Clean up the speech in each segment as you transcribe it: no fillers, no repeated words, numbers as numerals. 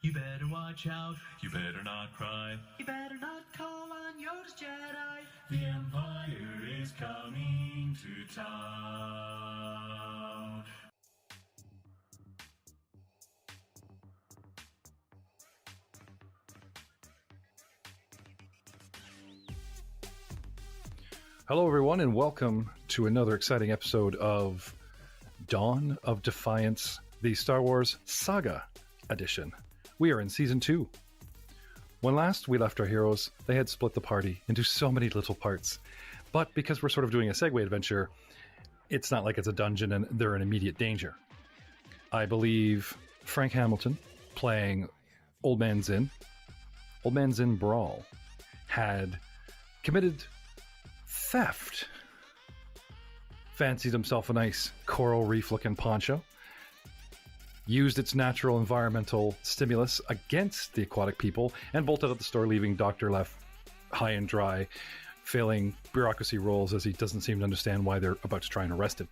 You better watch out, you better not cry, you better not call on Yoda's Jedi. The Empire is coming to town. Hello, everyone, and welcome to another exciting episode of Dawn of Defiance, the Star Wars Saga Edition. We are in Season 2. When last we left our heroes, they had split the party into so many little parts. But because we're sort of doing a segue adventure, it's not like it's a dungeon and they're in immediate danger. I believe Frank Hamilton, playing Old Man Zinn Brawl, had committed theft. Fancied himself a nice coral reef looking poncho. Used its natural environmental stimulus against the aquatic people and bolted out the store, leaving Dr. Leff high and dry, failing bureaucracy roles as he doesn't seem to understand why they're about to try and arrest him.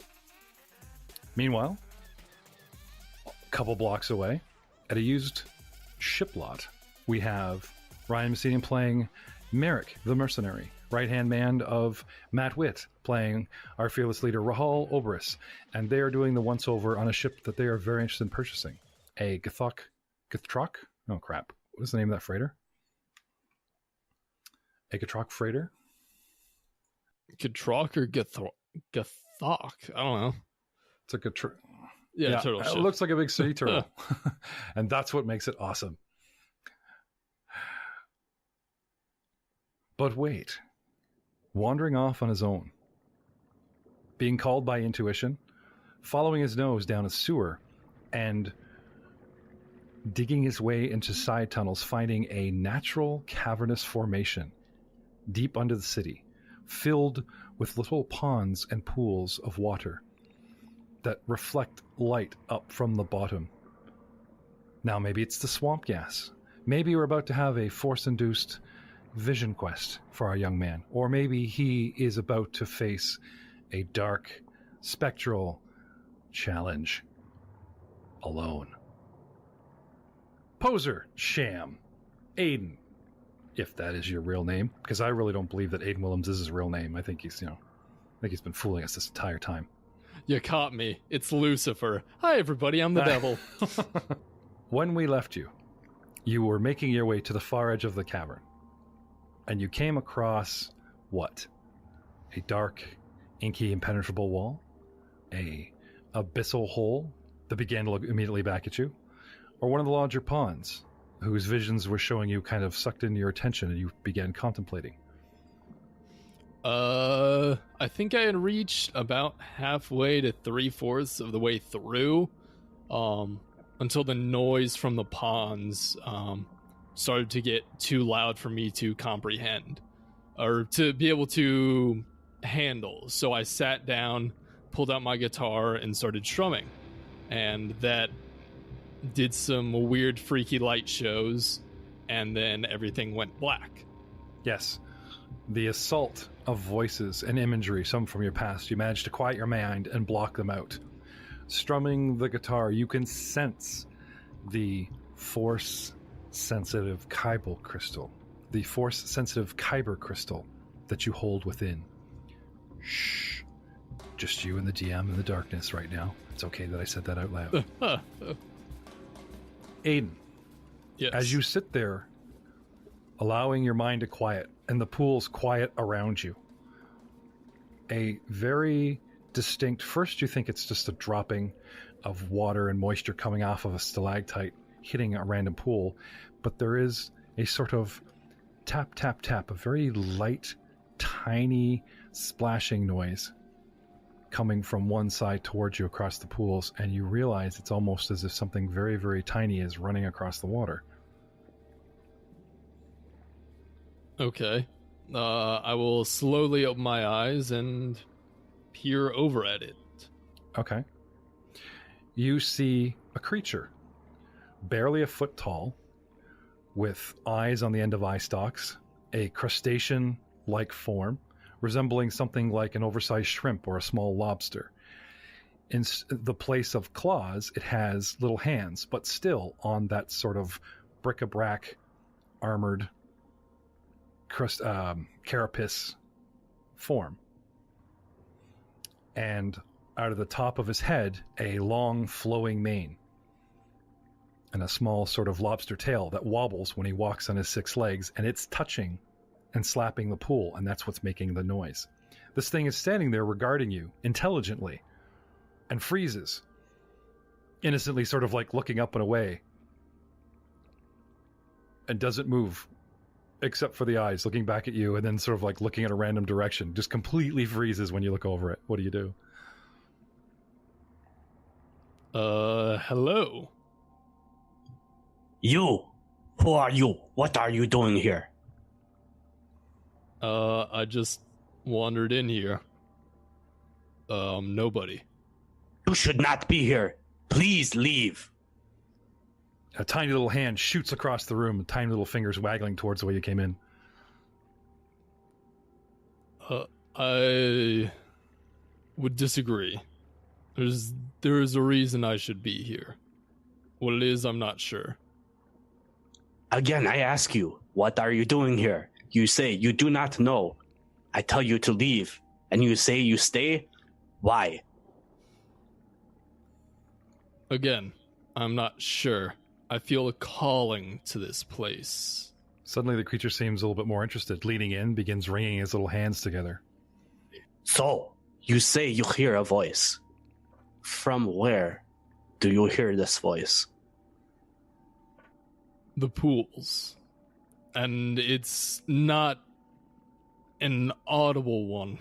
Meanwhile, a couple blocks away, at a used ship lot, we have Ryan Messinian playing Merrick, the mercenary, right-hand man of Matt Witt, playing our fearless leader Rahal Oberys, and they are doing the once-over on a ship that they are very interested in purchasing. A Githrock? Oh, crap. What is the name of that freighter? A Githrock freighter? Githrock or Githrock? I don't know. It's a Githrock. Yeah, turtle ship. It looks like a big sea turtle. And that's what makes it awesome. But wait. Wandering off on his own, being called by intuition, following his nose down a sewer, and digging his way into side tunnels, finding a natural cavernous formation deep under the city, filled with little ponds and pools of water that reflect light up from the bottom. Now maybe it's the swamp gas. Maybe we're about to have a force-induced vision quest for our young man, or maybe he is about to face a dark, spectral challenge alone. Poser, Sham, Aiden, if that is your real name, because I really don't believe that Aiden Williams is his real name. I think he's been fooling us this entire time. You caught me. It's Lucifer. Hi, everybody. I'm the devil. When we left you, you were making your way to the far edge of the cavern. And you came across what? A dark, inky, impenetrable wall? A abyssal hole that began to look immediately back at you? Or one of the larger ponds, whose visions were showing you kind of sucked into your attention and you began contemplating? I think I had reached about halfway to 3/4 of the way through, until the noise from the ponds, started to get too loud for me to comprehend or to be able to handle. So I sat down, pulled out my guitar, and started strumming. And that did some weird, freaky light shows, and then everything went black. Yes. The assault of voices and imagery, some from your past, you managed to quiet your mind and block them out. Strumming the guitar, you can sense the force-sensitive Kyber crystal, the force-sensitive Kyber crystal that you hold within. Shh. Just you and the DM in the darkness right now. It's okay that I said that out loud. Aiden, yes. As you sit there, allowing your mind to quiet, and the pools quiet around you, a very distinct, first you think it's just a dropping of water and moisture coming off of a stalactite hitting a random pool, but there is a sort of tap, tap, tap, a very light, tiny splashing noise coming from one side towards you across the pools, and you realize it's almost as if something very, very tiny is running across the water. Okay. I will slowly open my eyes and peer over at it. Okay. You see a creature, barely a foot tall, with eyes on the end of eye stalks, a crustacean-like form, resembling something like an oversized shrimp or a small lobster. In the place of claws, it has little hands, but still on that sort of bric-a-brac armored carapace form. And out of the top of his head, a long flowing mane and a small sort of lobster tail that wobbles when he walks on his 6 legs, and it's touching and slapping the pool, and that's what's making the noise. This thing is standing there regarding you intelligently and freezes, innocently sort of like looking up and away, and doesn't move except for the eyes looking back at you, and then sort of like looking at a random direction. Just completely freezes when you look over it. What do you do? Hello. You! Who are you? What are you doing here? I just wandered in here. Nobody. You should not be here. Please leave. A tiny little hand shoots across the room, tiny little fingers waggling towards the way you came in. I would disagree. There is a reason I should be here. What it is, I'm not sure. Again, I ask you, what are you doing here? You say you do not know. I tell you to leave, and you say you stay? Why? Again, I'm not sure. I feel a calling to this place. Suddenly the creature seems a little bit more interested, leaning in, begins wringing his little hands together. So, you say you hear a voice. From where do you hear this voice? The pools. And it's not an audible one.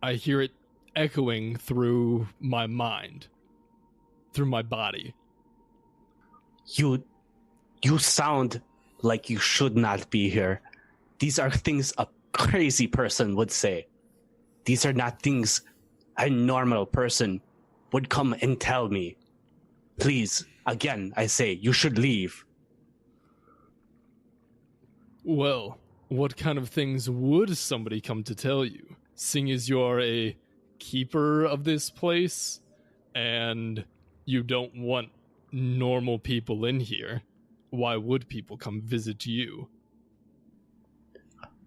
I hear it echoing through my mind, through my body. You sound like you should not be here. These are things a crazy person would say. These are not things a normal person would come and tell me. Please, again, I say, you should leave. Well, what kind of things would somebody come to tell you? Seeing as you're a keeper of this place, and you don't want normal people in here, why would people come visit you?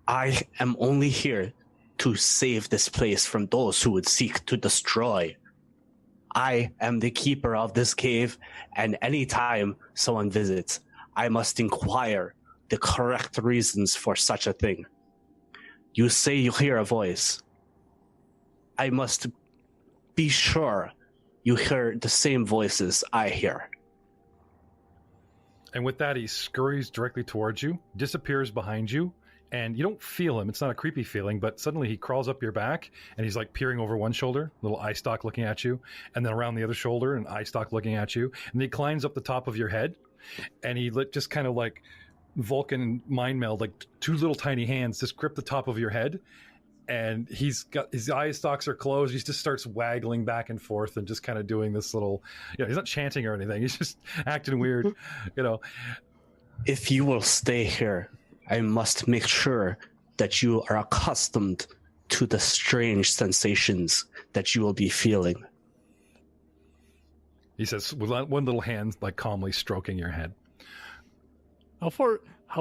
I am only here to save this place from those who would seek to destroy. I am the keeper of this cave, and any time someone visits, I must inquire the correct reasons for such a thing. You say you hear a voice. I must be sure you hear the same voices I hear. And with that, he scurries directly towards you, disappears behind you, and you don't feel him. It's not a creepy feeling, but suddenly he crawls up your back, and he's like peering over one shoulder, little eye stalk looking at you, and then around the other shoulder, an eye stalk looking at you, and he climbs up the top of your head, and he just kind of like Vulcan mind meld, like 2 little tiny hands just grip the top of your head, and he's got his eye stalks are closed. He just starts waggling back and forth and just kind of doing this little, he's not chanting or anything. He's just acting weird, If you will stay here, I must make sure that you are accustomed to the strange sensations that you will be feeling. He says with one little hand like calmly stroking your head. How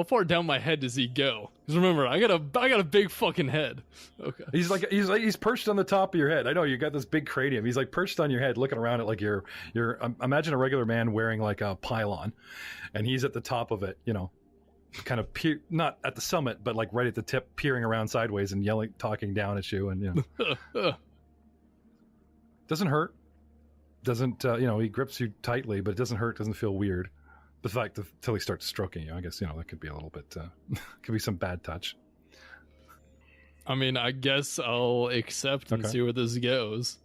far down my head does he go? Because remember, I got a big fucking head. Okay. He's perched on the top of your head. I know you got this big cranium. He's like perched on your head, looking around it like you're. Imagine a regular man wearing like a pylon, and he's at the top of it. Kind of not at the summit, but like right at the tip, peering around sideways and yelling, talking down at you, and doesn't hurt. Doesn't he grips you tightly, but it doesn't hurt. Doesn't feel weird. The fact until he starts stroking you, I guess, that could be a little bit, could be some bad touch. I mean, I guess I'll accept and see where this goes.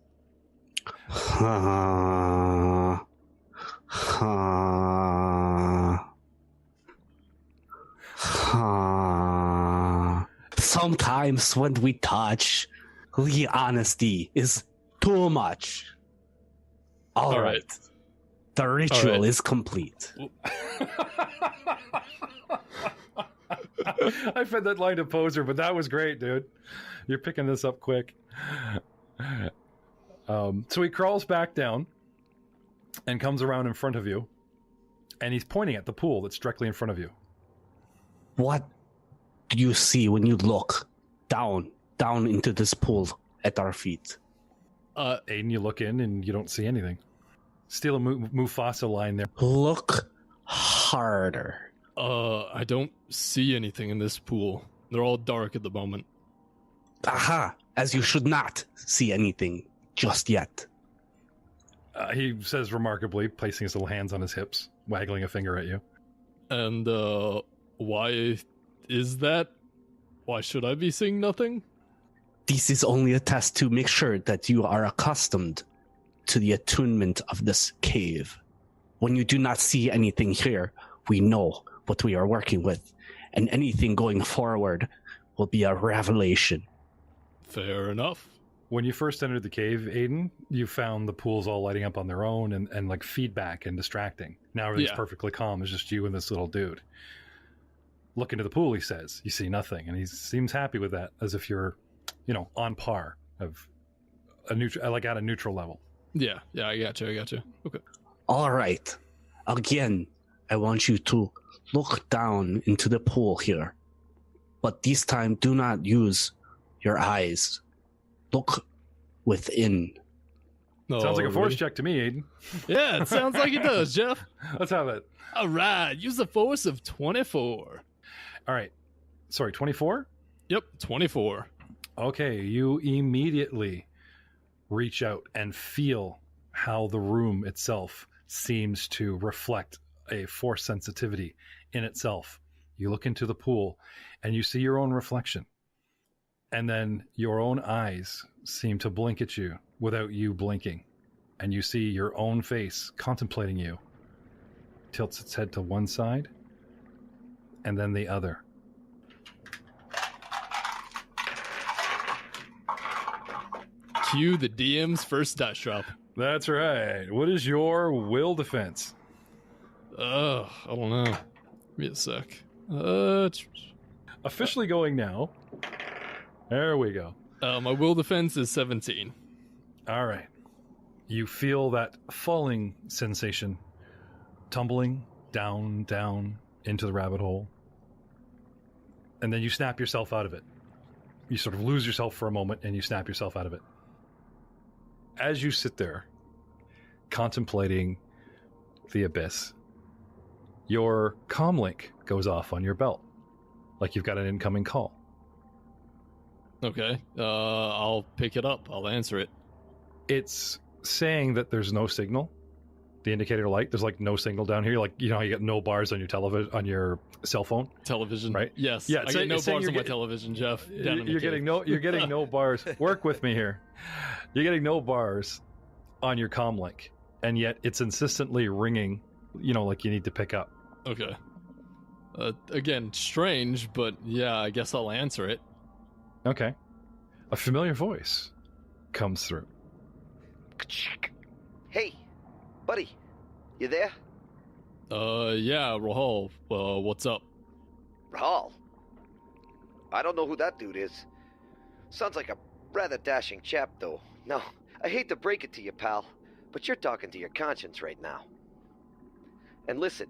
Sometimes when we touch, the honesty is too much. All right. The ritual is complete. I fed that line to Poser, but that was great, dude. You're picking this up quick. So he crawls back down and comes around in front of you And he's pointing at the pool that's directly in front of you. What do you see when you look down into this pool at our feet? Aiden, you look in and you don't see anything. Still a Mufasa line there. Look harder. I don't see anything in this pool. They're all dark at the moment. Aha! As you should not see anything just yet. He says remarkably, placing his little hands on his hips, waggling a finger at you. And, why is that? Why should I be seeing nothing? This is only a test to make sure that you are accustomed to the attunement of this cave. When you do not see anything here, we know what we are working with, and anything going forward will be a revelation. Fair enough. When you first entered the cave, Aiden, you found the pools all lighting up on their own and like feedback and distracting. Now everything's perfectly calm. It's just you and this little dude. Look into the pool, he says. You see nothing. And he seems happy with that, as if you're, on par of a neutral, like at a neutral level. Yeah, I got you. Okay. All right. Again, I want you to look down into the pool here. But this time, do not use your eyes. Look within. No, sounds like a force check to me, Aiden. Yeah, it sounds like it does, Jeff. Let's have it. All right, use the force of 24. All right. Sorry, 24? Yep, 24. Okay, you immediately reach out and feel how the room itself seems to reflect a force sensitivity in itself. You look into the pool and you see your own reflection. And then your own eyes seem to blink at you without you blinking. And you see your own face contemplating you. Tilts its head to one side and then the other. Cue the DM's first dice drop. That's right. What is your will defense? I don't know. Give me a sec. Officially going now. There we go. My will defense is 17. All right. You feel that falling sensation, tumbling down into the rabbit hole. And then you snap yourself out of it. You sort of lose yourself for a moment and you snap yourself out of it. As you sit there, contemplating the abyss, your comlink goes off on your belt, like you've got an incoming call. Okay, I'll pick it up. I'll answer it. It's saying that there's no signal. The indicator light, there's like no signal down here. Like, you get no bars on your television, on your cell phone. Television, right? Yes. Yeah, I get no bars on my television, Jeff. You're getting no bars. Work with me here. You're getting no bars on your comlink, and yet it's insistently ringing. Like you need to pick up. Okay. Again, strange, but yeah, I guess I'll answer it. Okay. A familiar voice comes through. Hey, buddy, you there? Yeah, Rahul. What's up? Rahul? I don't know who that dude is. Sounds like a rather dashing chap, though. No, I hate to break it to you, pal, but you're talking to your conscience right now. And listen,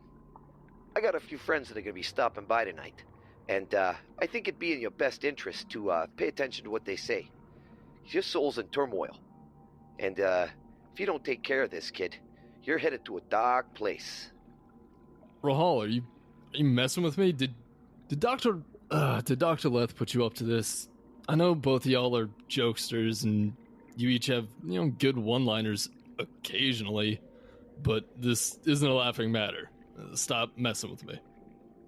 I got a few friends that are going to be stopping by tonight, and I think it'd be in your best interest to pay attention to what they say. Your soul's in turmoil, and if you don't take care of this, kid, you're headed to a dark place. Rahul, are you messing with me? Did Dr. Leth put you up to this? I know both of y'all are jokesters, and you each have, good one-liners occasionally, but this isn't a laughing matter. Stop messing with me.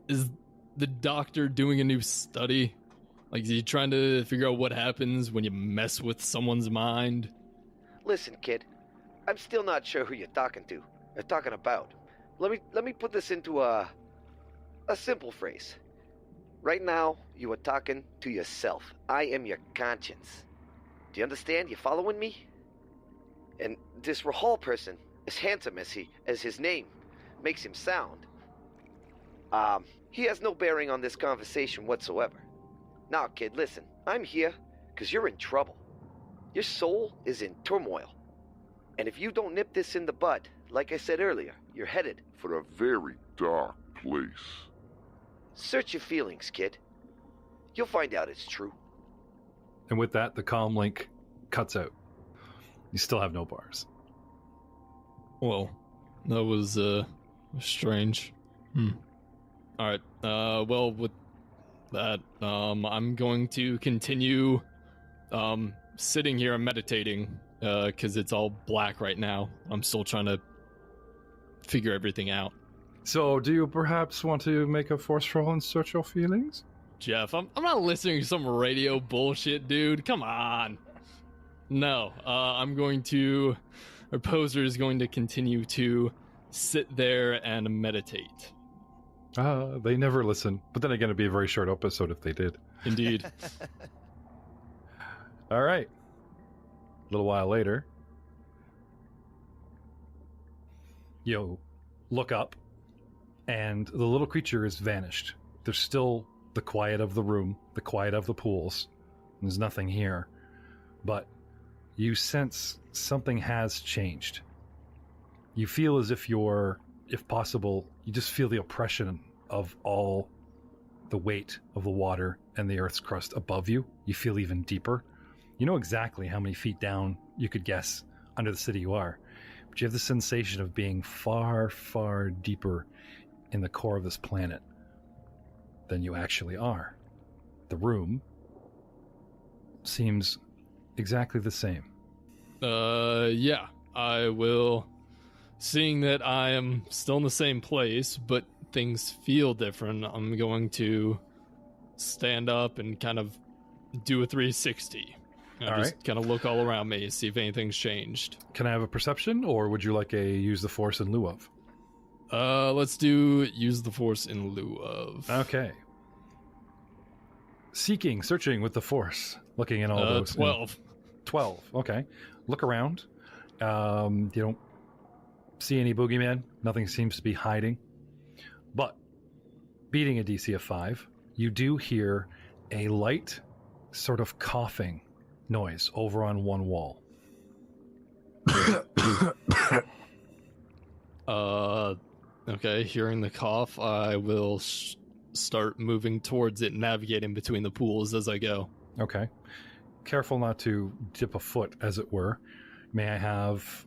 Is the doctor doing a new study? Like, is he trying to figure out what happens when you mess with someone's mind? Listen, kid, I'm still not sure who you're talking to, or talking about. Let me put this into a simple phrase. Right now, you are talking to yourself. I am your conscience. Do you understand? You following me? And this Rahul person, as handsome as his name makes him sound, he has no bearing on this conversation whatsoever. Now, kid, listen. I'm here because you're in trouble. Your soul is in turmoil. And if you don't nip this in the bud, like I said earlier, you're headed For a very dark place. Search your feelings, kid. You'll find out it's true. And with that, the comm link cuts out. You still have no bars. Well, that was strange. All right. Well, with that, I'm going to continue sitting here and meditating because it's all black right now. I'm still trying to figure everything out. So, do you perhaps want to make a force roll and search your feelings? Jeff, I'm not listening to some radio bullshit, dude. Come on. No, I'm going to... Our poser is going to continue to sit there and meditate. They never listen. But then again, it'd be a very short episode if they did. Indeed. All right. A little while later, you look up, and the little creature is vanished. There's still the quiet of the room, the quiet of the pools. There's nothing here. But you sense something has changed. You feel as if you're, if possible, you just feel the oppression of all the weight of the water and the Earth's crust above you. You feel even deeper. You know exactly how many feet down you could guess under the city you are, but you have the sensation of being far, far deeper in the core of this planet than you actually are. The room seems exactly the same. Yeah, I will. Seeing that I am still in the same place, but things feel different, I'm going to stand up and kind of do a 360. All Just right. kind of look all around me, see if anything's changed. Can I have a perception, or would you like a use the force in lieu of? Let's do use the force in lieu of. Okay. Searching with the force, looking in all those. 12. 12, okay. Look around. You don't see any boogeyman. Nothing seems to be hiding. But, beating a DC of 5, you do hear a light sort of coughing noise over on one wall. Okay, hearing the cough, I will start moving towards it, navigating between the pools as I go. Okay. Careful not to dip a foot, as it were. May I have,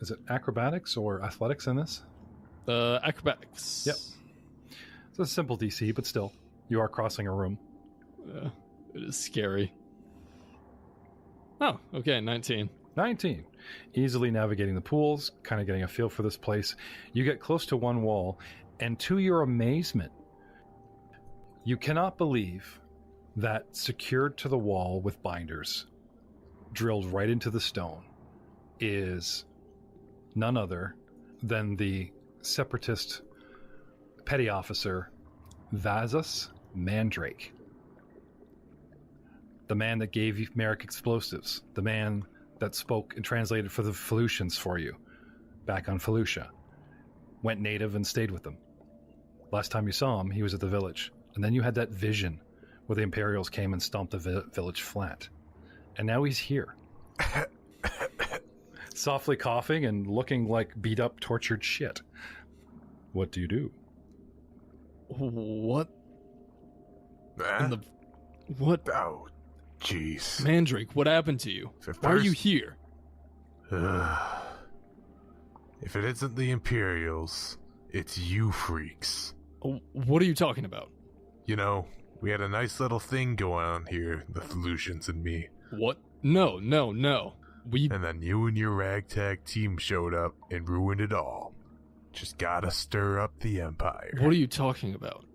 is it acrobatics or athletics in this? Acrobatics. Yep. It's a simple DC, but still, you are crossing a room. It is scary. Oh, okay, 19. 19. Easily navigating the pools, kind of getting a feel for this place. You get close to one wall, and to your amazement, you cannot believe that secured to the wall with binders, drilled right into the stone, is none other than the separatist petty officer Vazas Mandrake. The man that gave you Merrick explosives, the man that spoke and translated for the Felucians for you back on Felucia, went native and stayed with them. Last time you saw him, he was at the village. And then you had that vision where the Imperials came and stomped the village flat. And now he's here. Softly coughing and looking like beat up, tortured shit. What do you do? What? Huh? In the... What? Oh, jeez. Mandrake, what happened to you? So Why are you first- here? If it isn't the Imperials, it's you freaks. What are you talking about? You know, we had a nice little thing going on here, the Felucians and me. What? No. We... And then you and your ragtag team showed up and ruined it all. Just gotta stir up the Empire. What are you talking about?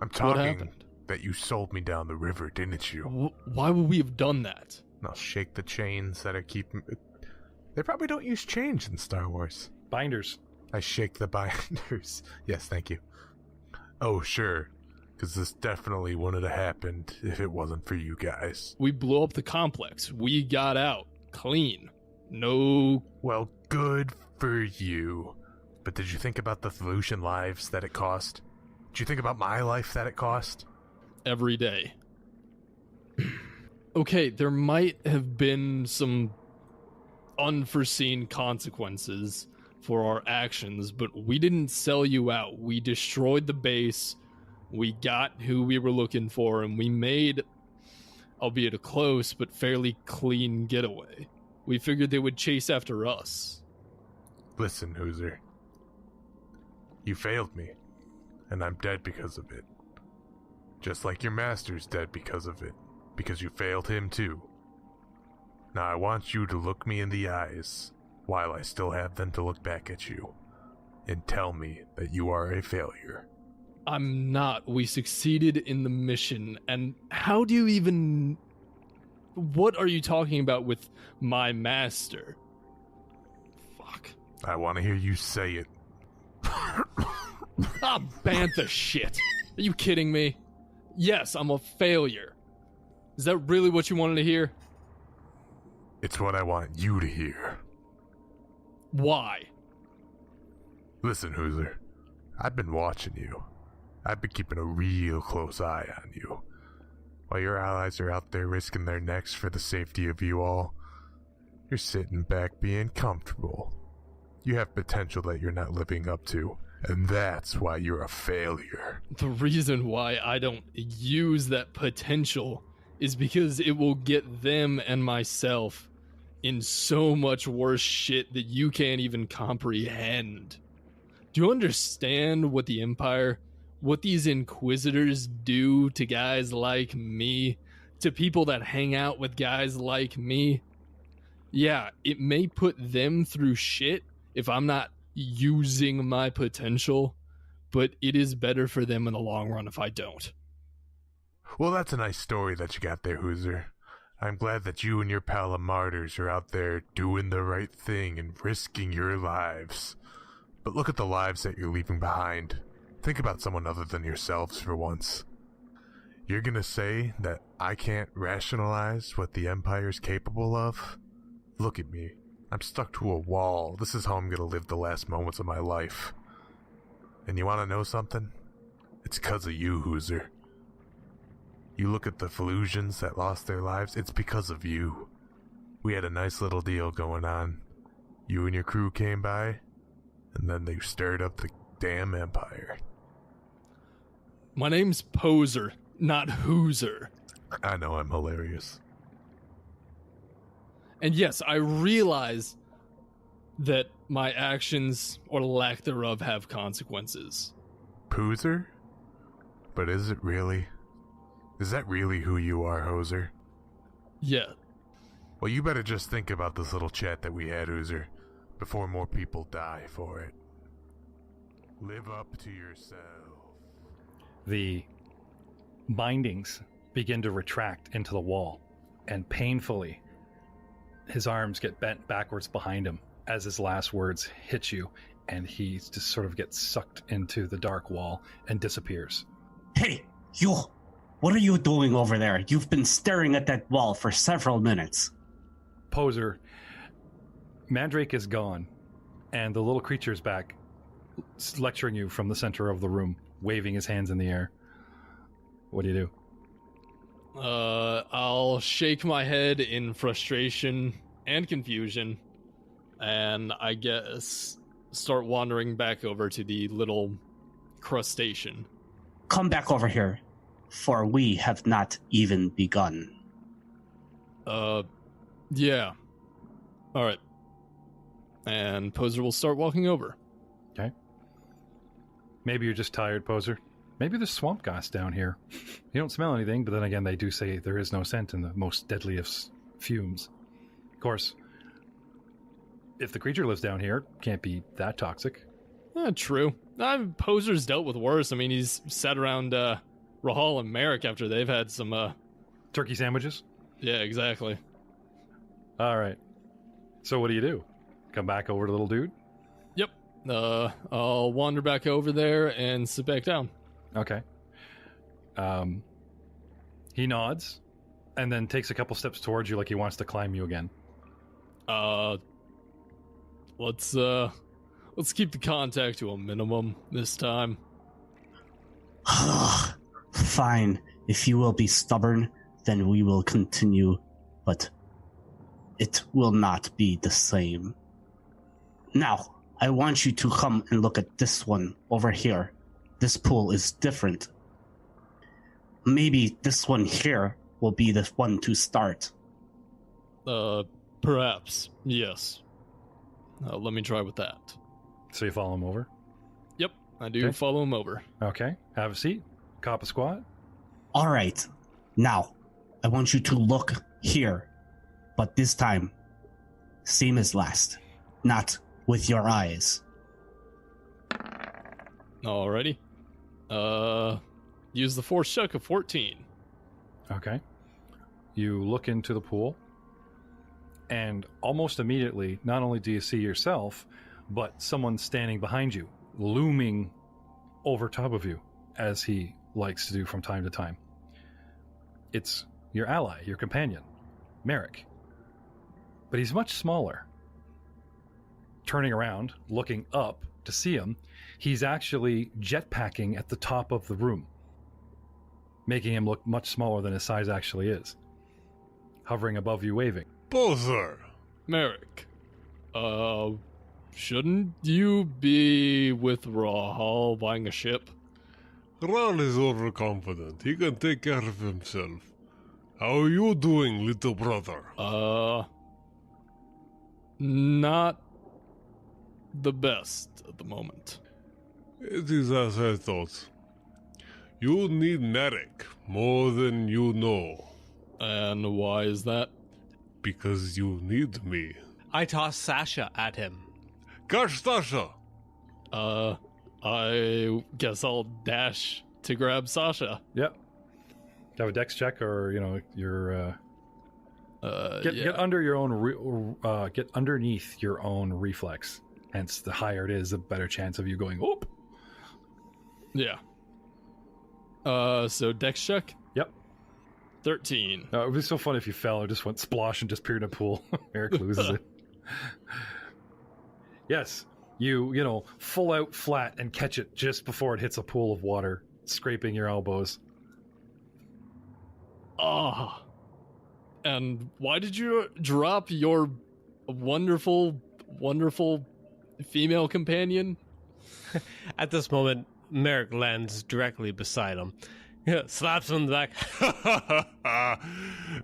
I'm What talking happened? that you sold me down the river, didn't you? Why would we have done that? I'll shake the chains that are keeping... They probably don't use chains in Star Wars. Binders. I shake the binders. Yes, thank you. Oh, sure. Because this definitely wouldn't have happened if it wasn't for you guys. We blew up the complex. We got out. Clean. No... Well, good for you. But did you think about the Felucian lives that it cost? Did you think about my life that it cost? Every day. Okay, there might have been some unforeseen consequences for our actions, but we didn't sell you out. We destroyed the base. We got who we were looking for, and we made, albeit a close but fairly clean getaway. We figured they would chase after us. Listen, Hooser. You failed me, and I'm dead because of it. Just like your master's dead because of it, because you failed him too. Now I want you to look me in the eyes, while I still have them to look back at you, and tell me that you are a failure. I'm not. We succeeded in the mission, and how do you even... What are you talking about with my master? Fuck. I want to hear you say it. Ah, bantha shit. Are you kidding me? Yes, I'm a failure. Is that really what you wanted to hear? It's what I want you to hear. Why? Listen, Hooser. I've been watching you. I've been keeping a real close eye on you. While your allies are out there risking their necks for the safety of you all, you're sitting back being comfortable. You have potential that you're not living up to, and that's why you're a failure. The reason why I don't use that potential is because it will get them and myself in so much worse shit that you can't even comprehend. Do you understand what the Empire, what these Inquisitors do to guys like me, to people that hang out with guys like me? Yeah, it may put them through shit if I'm not using my potential, but it is better for them in the long run if I don't. Well, that's a nice story that you got there, Hooser. I'm glad that you and your pal of martyrs are out there doing the right thing and risking your lives. But look at the lives that you're leaving behind. Think about someone other than yourselves for once. You're gonna say that I can't rationalize what the Empire's capable of? Look at me. I'm stuck to a wall. This is how I'm gonna live the last moments of my life. And you wanna know something? It's 'cause of you, Hooser. You look at the Felusians that lost their lives, it's because of you. We had a nice little deal going on. You and your crew came by, and then they stirred up the damn Empire. My name's Poser, not Hooser. I know I'm hilarious. And yes, I realize that my actions, or lack thereof, have consequences. Poozer? But is it really? Is that really who you are, Hoser? Yeah. Well, you better just think about this little chat that we had, Hooser, before more people die for it. Live up to yourself. The bindings begin to retract into the wall, and painfully, his arms get bent backwards behind him as his last words hit you, and he just sort of gets sucked into the dark wall and disappears. Hey, you! What are you doing over there? You've been staring at that wall for several minutes. Poser, Mandrake is gone, and the little creature's back, lecturing you from the center of the room, waving his hands in the air. What do you do? I'll shake my head in frustration and confusion, and I guess start wandering back over to the little crustacean. Come back over here, for we have not even begun. Yeah. Alright. And Poser will start walking over. Okay. Maybe you're just tired, Poser. Maybe there's swamp gas down here. You don't smell anything, but then again, they do say there is no scent in the most deadly of fumes. Of course, if the creature lives down here, it can't be that toxic. True. Poser's dealt with worse. I mean, he's sat around Rahal and Merrick after they've had some Turkey sandwiches? Yeah, exactly. All right. So what do? Come back over to little dude? Yep. I'll wander back over there and sit back down. Okay. He nods and then takes a couple steps towards you like he wants to climb you again. Let's keep the contact to a minimum this time. Fine. If you will be stubborn, then we will continue, but it will not be the same. Now, I want you to come and look at this one over here. This pool is different. Maybe this one here will be the one to start. Perhaps, yes. Let me try with that. So you follow him over? Yep, I do follow him over. Okay. Have a seat. Cop a squat. All right. Now, I want you to look here. But this time, same as last. Not with your eyes. Alrighty. Use the force check of 14. Okay. You look into the pool, and almost immediately, not only do you see yourself, but someone standing behind you, looming over top of you, as he likes to do from time to time. It's your ally, your companion, Merrick. But he's much smaller. Turning around, looking up to see him, he's actually jetpacking at the top of the room, making him look much smaller than his size actually is. Hovering above you, waving. Poser! Merrick, shouldn't you be with Rahal buying a ship? Ral is overconfident. He can take care of himself. How are you doing, little brother? Not the best at the moment. It is as I thought. You need Merrick more than you know. And why is that? Because you need me. I toss Sasha at him. Catch Sasha! I guess I'll dash to grab Sasha. Yep. Have a dex check, or your get under your own get underneath your own reflex. Hence, the higher it is, the better chance of you going oop. Yeah. So dex check. Yep. 13. It would be so fun if you fell or just went splosh and just appeared in a pool. Eric loses it. Yes, you full out flat and catch it just before it hits a pool of water, scraping your elbows. And why did you drop your wonderful, wonderful female companion? At this moment, Merrick lands directly beside him. Slaps him in the back.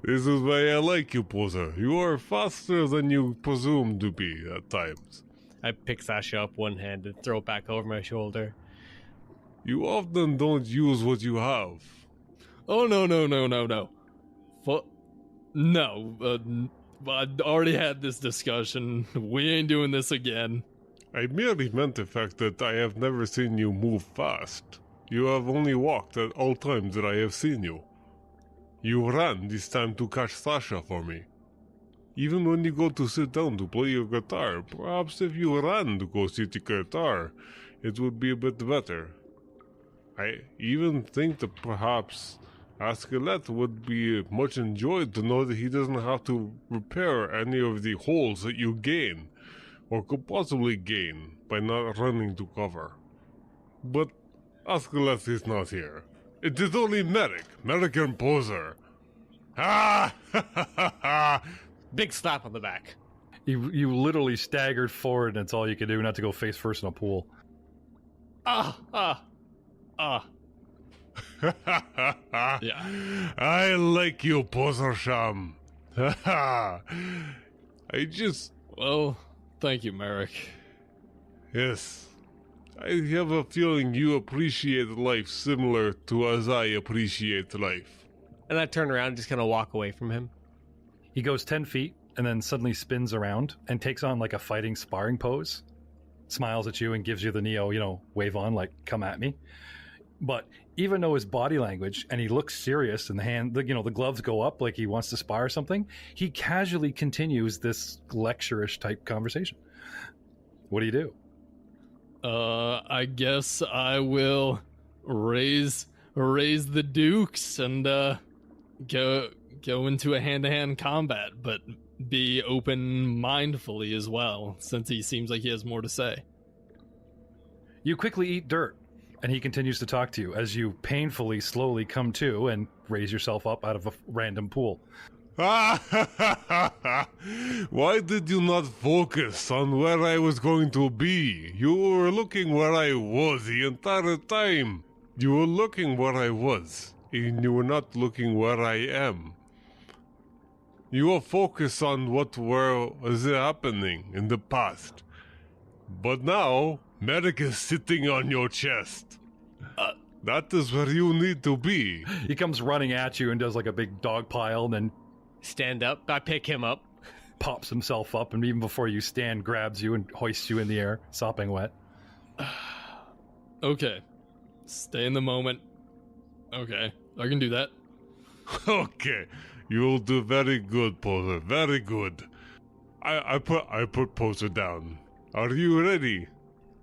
This is why I like you, Poser. You are faster than you presume to be at times. I pick Sasha up one hand and throw it back over my shoulder. You often don't use what you have. Oh, no. No, I already had this discussion. We ain't doing this again. I merely meant the fact that I have never seen you move fast. You have only walked at all times that I have seen you. You ran this time to catch Sasha for me. Even when you go to sit down to play your guitar, perhaps if you ran to go sit the guitar, it would be a bit better. I even think that perhaps Askelet would be much enjoyed to know that he doesn't have to repair any of the holes that you gain, or could possibly gain, by not running to cover. But Askelet is not here. It is only Merrick and Poser. Ha ha ha ha! Big slap on the back. You literally staggered forward, and it's all you could do, not to go face first in a pool. Yeah. I like you, Poser Sham. Well, thank you, Merrick. Yes. I have a feeling you appreciate life similar to as I appreciate life. And I turn around and just kind of walk away from him. He goes 10 feet and then suddenly spins around and takes on like a fighting sparring pose. Smiles at you and gives you the Neo, wave on, like, come at me. But even though his body language, and he looks serious, and the gloves go up like he wants to spar or something, he casually continues this lecture-ish type conversation. What do you do? I guess I will raise the dukes and go into a hand-to-hand combat, but be open mindfully as well, since he seems like he has more to say. You quickly eat dirt, and he continues to talk to you as you painfully, slowly come to and raise yourself up out of a random pool. Why did you not focus on where I was going to be? You were looking where I was the entire time. You were looking where I was, and you were not looking where I am. You were focused on what was happening in the past. But now, Merrick is sitting on your chest. That is where you need to be. He comes running at you and does like a big dog pile and then Stand up. I pick him up. pops himself up, and even before you stand, grabs you and hoists you in the air, sopping wet. Okay. Stay in the moment. Okay. I can do that. Okay, you'll do very good, Poser. Very good. I put Poser down. Are you ready?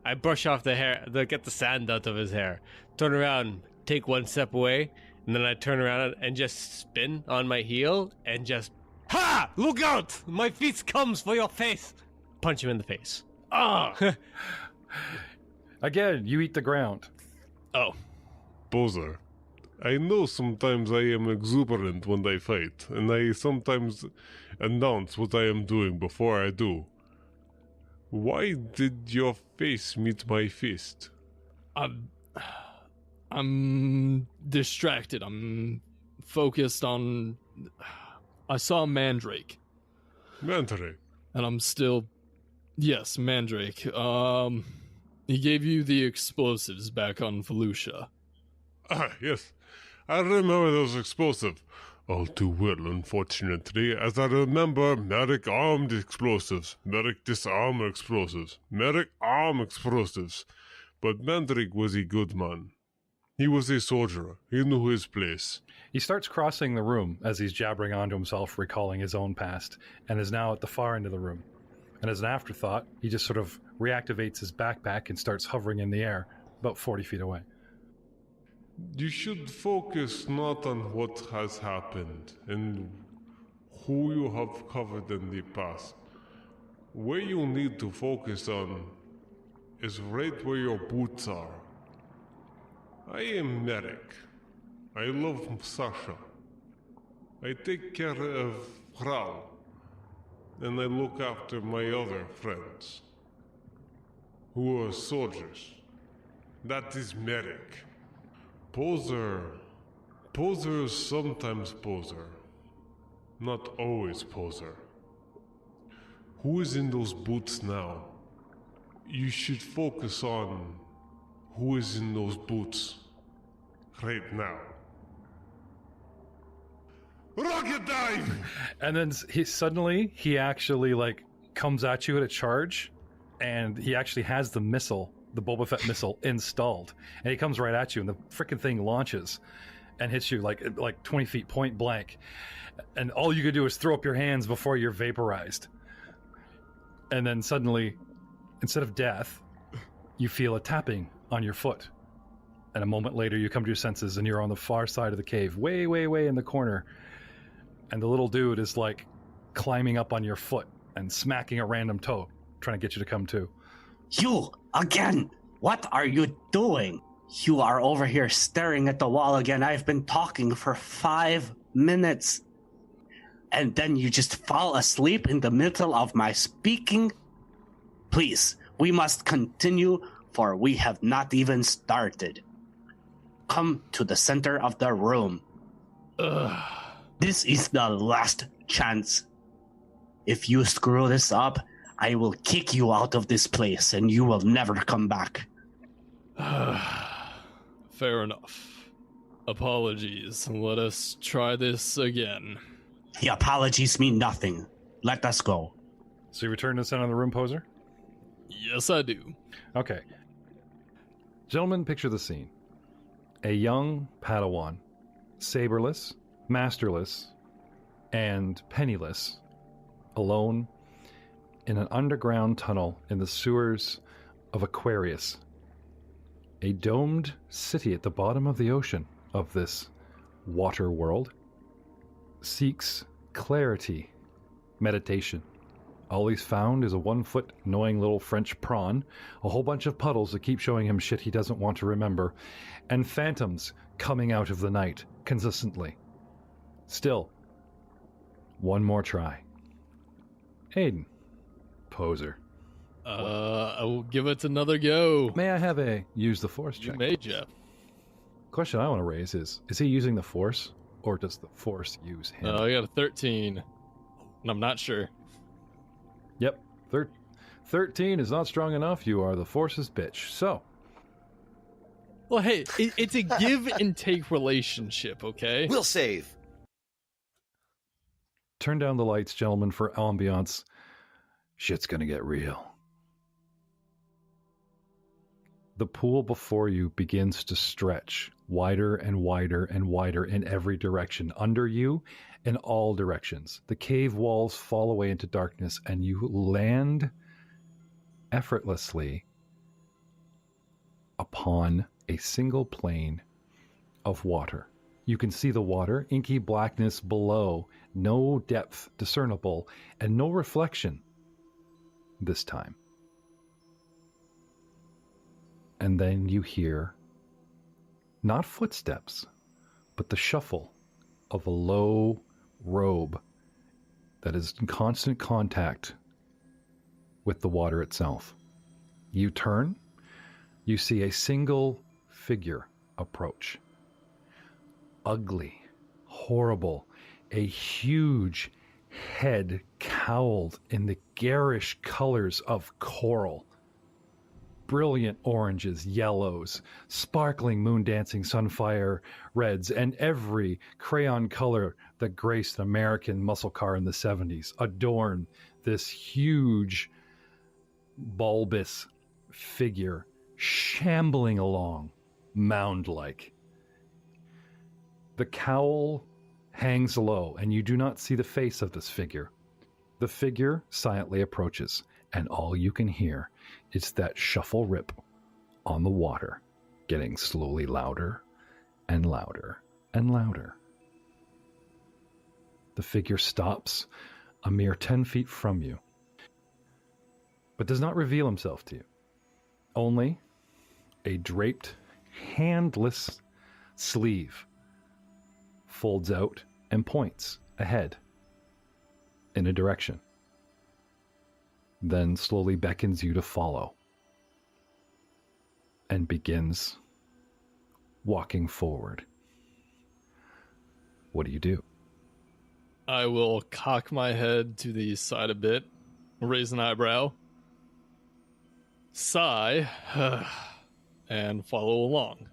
I brush off the hair, get the sand out of his hair. Turn around, take one step away, and then I turn around and just spin on my heel and just, ha! Look out! My fist comes for your face! Punch him in the face. Ah! Again, you eat the ground. Oh. Poser, I know sometimes I am exuberant when I fight, and I sometimes announce what I am doing before I do. Why did your face meet my fist? I'm distracted. I'm focused on... I saw Mandrake. Mandrake? And I'm still... Yes, Mandrake. He gave you the explosives back on Felucia. Ah, yes. I remember those explosives. All too well, unfortunately, as I remember Merrick armed explosives, Merrick disarmed explosives, Merrick armed explosives. But Mandrake was a good man. He was a soldier. He knew his place. He starts crossing the room as he's jabbering onto himself, recalling his own past, and is now at the far end of the room. And as an afterthought, he just sort of reactivates his backpack and starts hovering in the air, about 40 feet away. You should focus not on what has happened and who you have covered in the past. Where you need to focus on is right where your boots are. I am Merrick. I love Sasha. I take care of Ral. And I look after my other friends, who are soldiers. That is Merrick. Poser is sometimes Poser, not always Poser. Who is in those boots now? You should focus on who is in those boots right now. Rocket dive! And then he actually like comes at you at a charge, and he actually has the missile, the Boba Fett missile, installed, and he comes right at you, and the freaking thing launches and hits you like 20 feet point blank, and all you can do is throw up your hands before you're vaporized. And then suddenly, instead of death, you feel a tapping on your foot, and a moment later you come to your senses and you're on the far side of the cave, way in the corner, and the little dude is like climbing up on your foot and smacking a random toe, trying to get you to come to. You, again! What are you doing? You are over here staring at the wall again. I've been talking for 5 minutes. And then you just fall asleep in the middle of my speaking? Please, we must continue, for we have not even started. Come to the center of the room. Ugh. This is the last chance. If you screw this up, I will kick you out of this place and you will never come back. Fair enough. Apologies. Let us try this again. The apologies mean nothing. Let us go. So you return to the center of the room, Poser? Yes, I do. Okay. Gentlemen, picture the scene. A young Padawan, saberless, masterless, and penniless, alone in an underground tunnel in the sewers of Aquarius, a domed city at the bottom of the ocean of this water world, seeks clarity, meditation. All he's found is a 1-foot annoying little French prawn, a whole bunch of puddles that keep showing him shit he doesn't want to remember, and phantoms coming out of the night consistently. Still, One more try. Aiden. Poser. I will give it another go. May I have a use the force You check? may, Jeff. Question I want to raise is he using the force or does the force use him? I got a 13, and I'm not sure. Yep. 13 is not strong enough. You are the force's bitch. So, Well, hey, it's a give and take relationship, okay? We'll save. turn down the lights, gentlemen, for ambiance. Shit's gonna get real. The pool before you begins to stretch wider and wider and wider in every direction, under you in all directions. The cave walls fall away into darkness, and you land effortlessly upon a single plane of water. You can see the water, inky blackness below, no depth discernible, and no reflection this time. And then you hear not footsteps, but the shuffle of a low robe that is in constant contact with the water itself. You turn, you see a single figure approach. Ugly, horrible, a huge head cowled in the garish colors of coral. Brilliant oranges, yellows, sparkling moon-dancing sunfire reds, and every crayon color that graced an American muscle car in the 70s adorn this huge, bulbous figure shambling along, mound-like. The cowl hangs low, and you do not see the face of this figure. The figure silently approaches, and all you can hear is that shuffle rip on the water, getting slowly louder and louder and louder. The figure stops a mere 10 feet from you, but does not reveal himself to you. Only a draped, handless sleeve folds out and points ahead in a direction, then slowly beckons you to follow and begins walking forward. What do you do? I will cock my head to the side a bit, raise an eyebrow, sigh, and follow along.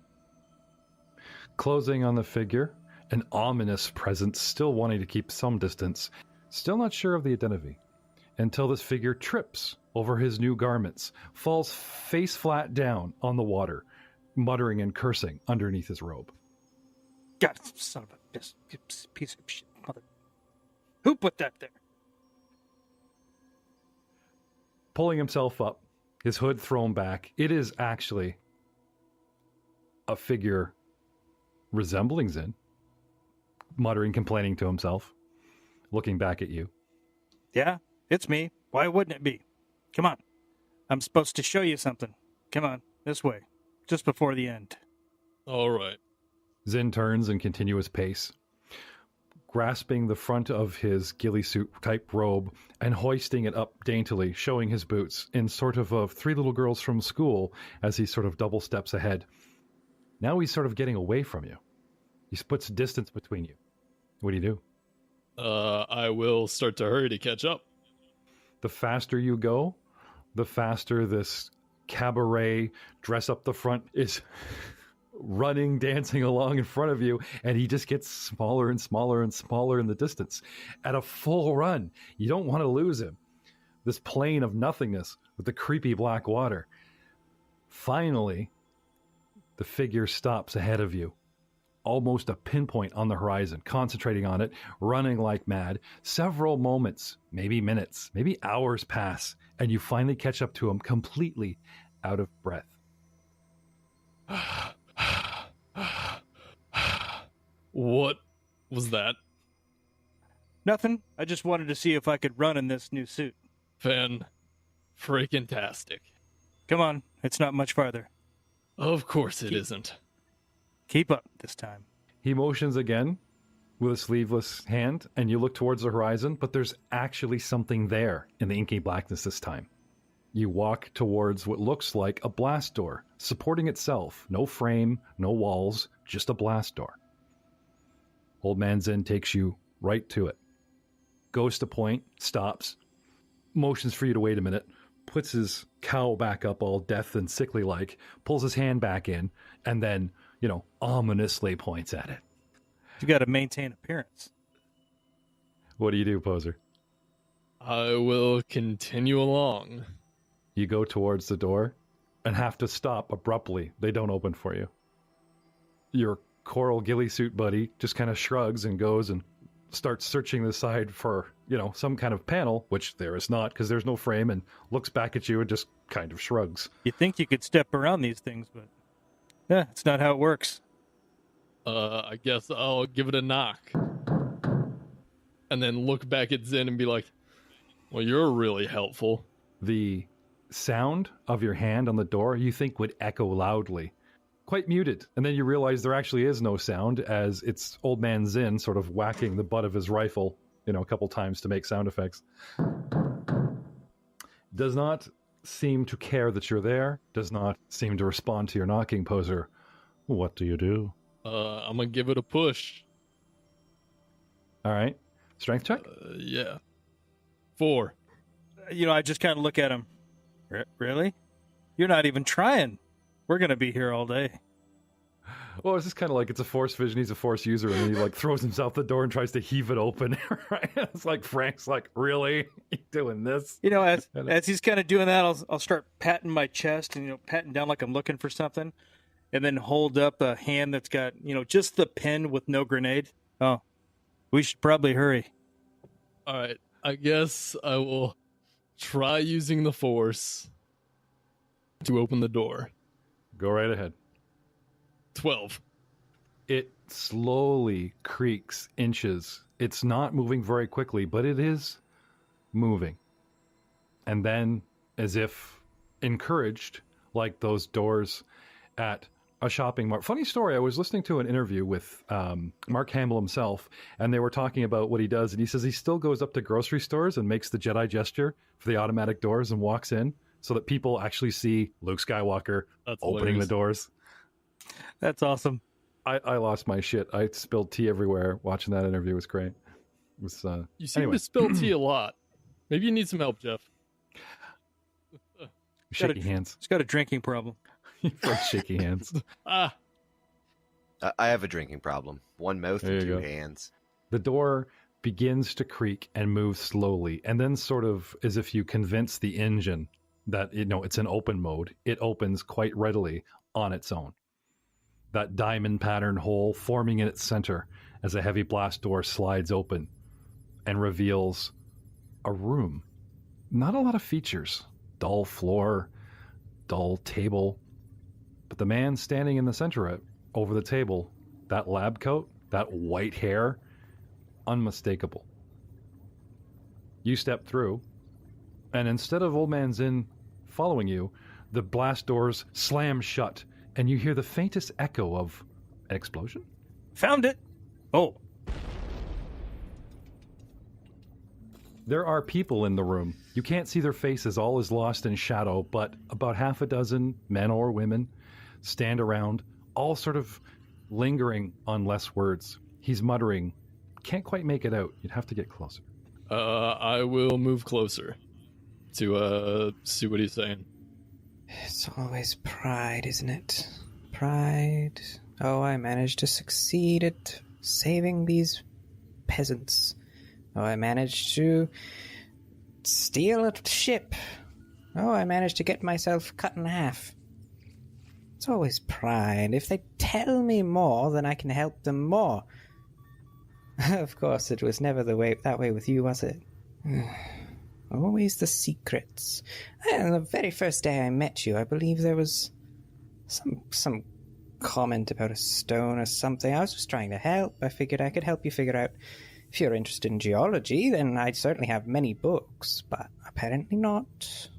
Closing on the figure, an ominous presence, still wanting to keep some distance, still not sure of the identity, until this figure trips over his new garments, falls face flat down on the water, muttering and cursing underneath his robe. God, son of a piece of shit, mother. Who put that there? Pulling himself up, his hood thrown back, it is actually a figure resembling Zin, muttering, complaining to himself, looking back at you. Yeah, it's me. Why wouldn't it be? Come on. I'm supposed to show you something. Come on, this way. Just before the end. All right. Zin turns and continues pace, grasping the front of his ghillie suit type robe and hoisting it up daintily, showing his boots in sort of three little girls from school as he sort of double steps ahead. Now he's sort of getting away from you. He puts distance between you. What do you do? I will start to hurry to catch up. The faster you go, the faster this cabaret dress up the front is running, dancing along in front of you, and he just gets smaller and smaller and smaller in the distance. At a full run, you don't want to lose him. This plain of nothingness with the creepy black water. Finally, the figure stops ahead of you. Almost a pinpoint on the horizon, concentrating on it, running like mad. Several moments, maybe minutes, maybe hours pass, and you finally catch up to him completely out of breath. What was that? Nothing. I just wanted to see if I could run in this new suit. Fan-freaking-tastic. Come on, it's not much farther. Of course it isn't. Keep up this time. He motions again, with a sleeveless hand, and you look towards the horizon, but there's actually something there in the inky blackness this time. You walk towards what looks like a blast door, supporting itself. No frame, no walls, just a blast door. Old Man Zen takes you right to it. Goes to point, stops, motions for you to wait a minute, puts his cowl back up all death and sickly like, pulls his hand back in, and then, ominously points at it. You got to maintain appearance. What do you do, poser? I will continue along. You go towards the door and have to stop abruptly. They don't open for you. Your coral ghillie suit buddy just kind of shrugs and goes and starts searching the side for, some kind of panel, which there is not because there's no frame, and looks back at you and just kind of shrugs. You think you could step around these things, but it's not how it works. I guess I'll give it a knock. And then look back at Zen and be like, well, you're really helpful. The sound of your hand on the door you think would echo loudly, quite muted, and then you realize there actually is no sound as it's Old Man Zin sort of whacking the butt of his rifle a couple times to make sound effects. Does not seem to care that you're there, does not seem to respond to your knocking, poser. What do you do? I'm gonna give it a push. All right, strength check. Yeah, 4. I just kind of look at him. Really? You're not even trying. We're going to be here all day. Well, it's just kind of like it's a force vision. He's a force user, and then he throws himself the door and tries to heave it open. Right? It's like Frank's like, really? You doing this? As he's kind of doing that, I'll start patting my chest and patting down like I'm looking for something, and then hold up a hand that's got just the pin with no grenade. Oh, we should probably hurry. All right, I guess I will try using the force to open the door. Go right ahead. 12. It slowly creaks inches. It's not moving very quickly, but it is moving. And then, as if encouraged, like those doors at a shopping mart. Funny story, I was listening to an interview with Mark Hamill himself, and they were talking about what he does, and he says he still goes up to grocery stores and makes the Jedi gesture for the automatic doors and walks in so that people actually see Luke Skywalker opening the doors. That's awesome. I lost my shit. I spilled tea everywhere watching that interview. It was great. It was, you seem to spill tea a lot. Maybe you need some help, Jeff. Shaky hands. He's got a drinking problem. Shaky hands. I have a drinking problem. One mouth and 2 hands. The door begins to creak and move slowly, and then sort of as if you convince the engine that it's in open mode, it opens quite readily on its own. That diamond pattern hole forming in its center as a heavy blast door slides open and reveals a room. Not a lot of features. Dull floor, dull table. But the man standing in the center of it, over the table, that lab coat, that white hair, unmistakable. You step through, and instead of Old Man Zin following you, the blast doors slam shut, and you hear the faintest echo of an explosion. Found it! Oh. There are people in the room. You can't see their faces, all is lost in shadow, but about half a dozen men or women stand around, all sort of lingering on less words. He's muttering. Can't quite make it out. You'd have to get closer. I will move closer to see what he's saying. It's always pride, isn't it? Pride. Oh, I managed to succeed at saving these peasants. Oh, I managed to steal a ship. Oh, I managed to get myself cut in half. It's always pride. If they tell me more, then I can help them more. Of course, it was never that way with you, was it? Always the secrets. And the very first day I met you, I believe there was some comment about a stone or something. I was just trying to help. I figured I could help you figure out. If you're interested in geology, then I'd certainly have many books, but apparently not.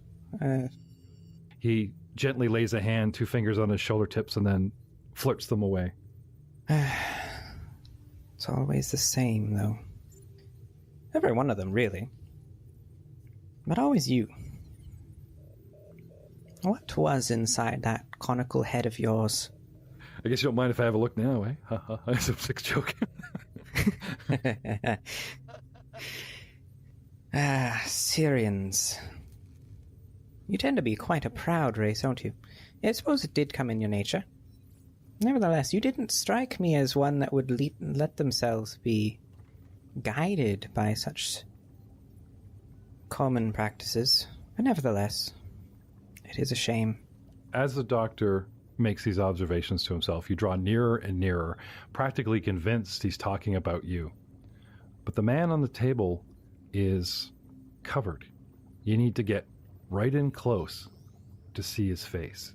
He gently lays a hand, 2 fingers on his shoulder tips, and then flirts them away. It's always the same, though. Every one of them, really. But always you. What was inside that conical head of yours? I guess you don't mind if I have a look now, eh? Ha ha. I'm some sick joke. Syrians. You tend to be quite a proud race, don't you? I suppose it did come in your nature. Nevertheless, you didn't strike me as one that would let themselves be guided by such common practices. But nevertheless, it is a shame. As the doctor makes these observations to himself, you draw nearer and nearer, practically convinced he's talking about you. But the man on the table is covered. You need to get right in close to see his face.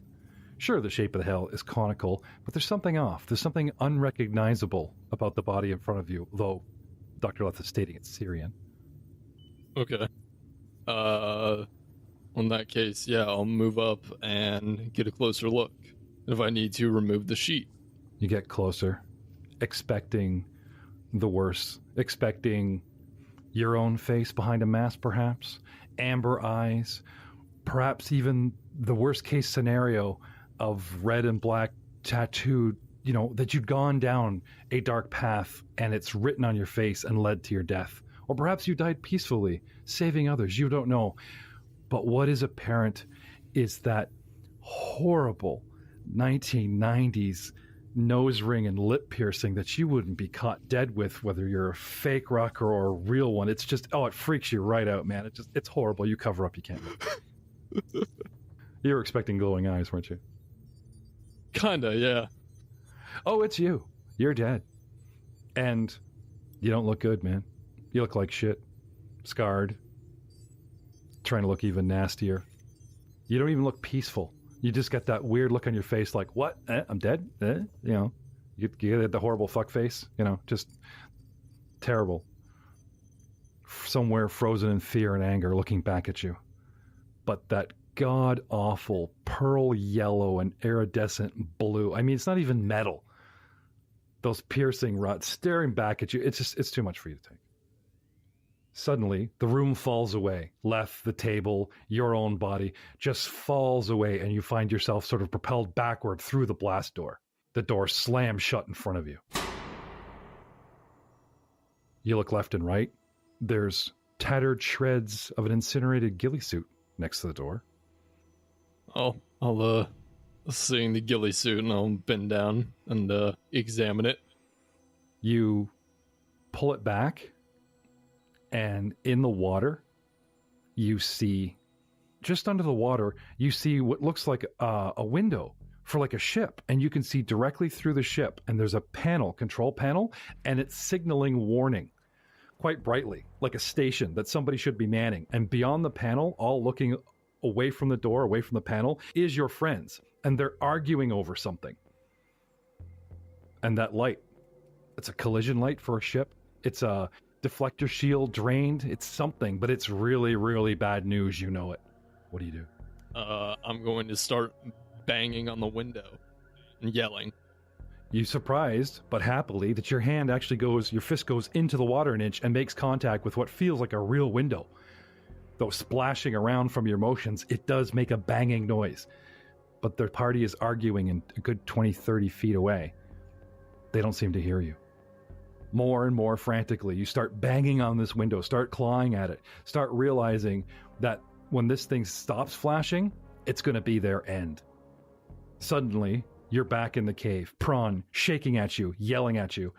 Sure, the shape of the hell is conical, but there's something off. There's something unrecognizable about the body in front of you, though Dr. Leth is stating it's Syrian. Okay. In that case, yeah, I'll move up and get a closer look. If I need to, remove the sheet. You get closer, expecting the worst, expecting your own face behind a mask, perhaps, amber eyes, perhaps even the worst case scenario of red and black tattooed, that you'd gone down a dark path and it's written on your face and led to your death. Or perhaps you died peacefully, saving others. You don't know. But what is apparent is that horrible 1990s nose ring and lip piercing that you wouldn't be caught dead with, whether you're a fake rocker or a real one. It's just, it freaks you right out, man. It's horrible. You cover up, you can't move. You were expecting glowing eyes, weren't you? Kinda, yeah. Oh, it's you. You're dead. And you don't look good, man. You look like shit. Scarred. Trying to look even nastier. You don't even look peaceful. You just got that weird look on your face like, what? I'm dead? You get the horrible fuck face. Just terrible. Somewhere frozen in fear and anger looking back at you. But that god-awful pearl yellow and iridescent blue. I mean, it's not even metal. Those piercing rods staring back at you. It's too much for you to take. Suddenly, the room falls away. Left, the table, your own body just falls away, and you find yourself sort of propelled backward through the blast door. The door slams shut in front of you. You look left and right. There's tattered shreds of an incinerated ghillie suit next to the door. Oh, I'll seeing the ghillie suit, and I'll bend down and examine it. You pull it back, and in the water, you see, just under the water, you see what looks like a window for like a ship, and you can see directly through the ship, and there's a control panel, and it's signaling warning quite brightly, like a station that somebody should be manning. And beyond the panel, all looking away from the door, away from the panel, is your friends, and they're arguing over something. And that light, it's a collision light for a ship. It's a deflector shield drained. It's something, but it's really, really bad news. You know it. What do you do? I'm going to start banging on the window and yelling. You surprised, but happily, that your fist goes into the water an inch and makes contact with what feels like a real window. Though splashing around from your motions, it does make a banging noise. But the party is arguing in a good 20, 30 feet away. They don't seem to hear you. More and more frantically, you start banging on this window, start clawing at it, start realizing that when this thing stops flashing, it's going to be their end. Suddenly, you're back in the cave, Prawn shaking at you, yelling at you.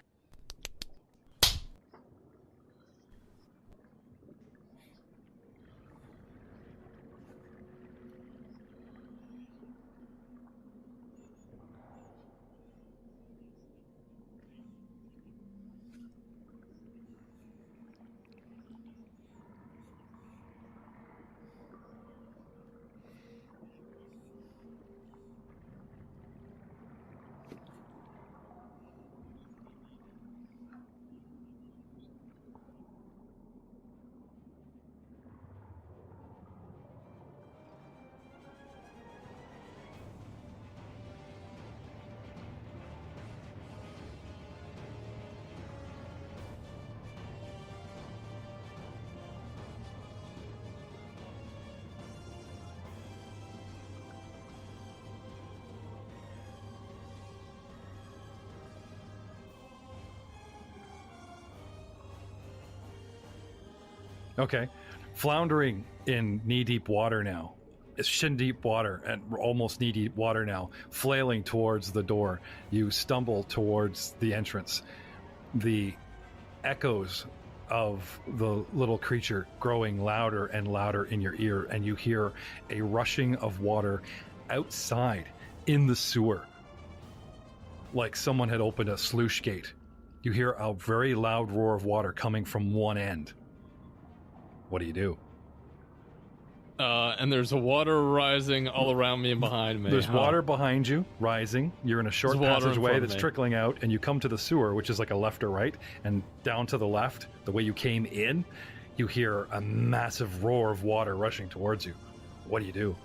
Okay. Floundering in knee-deep water now. It's shin-deep water and almost knee-deep water now, flailing towards the door. You stumble towards the entrance. The echoes of the little creature growing louder and louder in your ear, and you hear a rushing of water outside in the sewer, like someone had opened a sluice gate. You hear a very loud roar of water coming from one end. What do you do? And there's water rising all around me and behind me. There's water behind you, rising. You're in a short passageway that's trickling out, and you come to the sewer, which is like a left or right, and down to the left, the way you came in, you hear a massive roar of water rushing towards you. What do you do?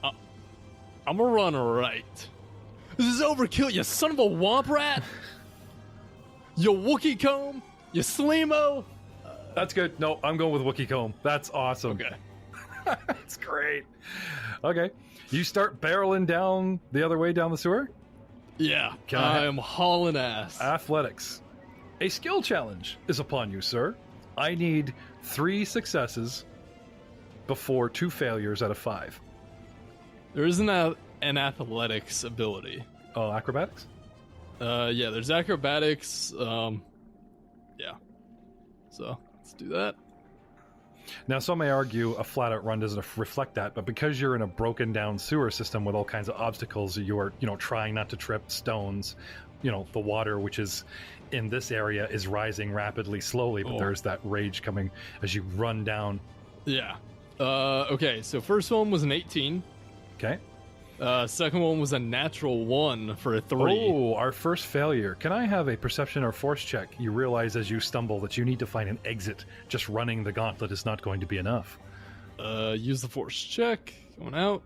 I'm gonna run right. This is overkill, you son of a womp rat! You Wookiee comb! You Sleemo! That's good. No, I'm going with Wookiee comb. That's awesome. Okay. That's great. Okay. You start barreling down the other way down the sewer? Yeah. I am hauling ass. Athletics. A skill challenge is upon you, sir. I need 3 successes before 2 failures out of 5. There isn't an athletics ability. Oh, acrobatics? Yeah, there's acrobatics. Yeah. So, let's do that. Now, some may argue a flat-out run doesn't reflect that, but because you're in a broken-down sewer system with all kinds of obstacles, you are, trying not to trip stones. The water, which is in this area, is rising rapidly, slowly, but there's that rage coming as you run down. Yeah. Okay, so first one was an 18. Okay. Second one was a natural 1 for a 3. Oh, our first failure. Can I have a perception or force check? You realize as you stumble that you need to find an exit. Just running the gauntlet is not going to be enough. Use the force check. Going out.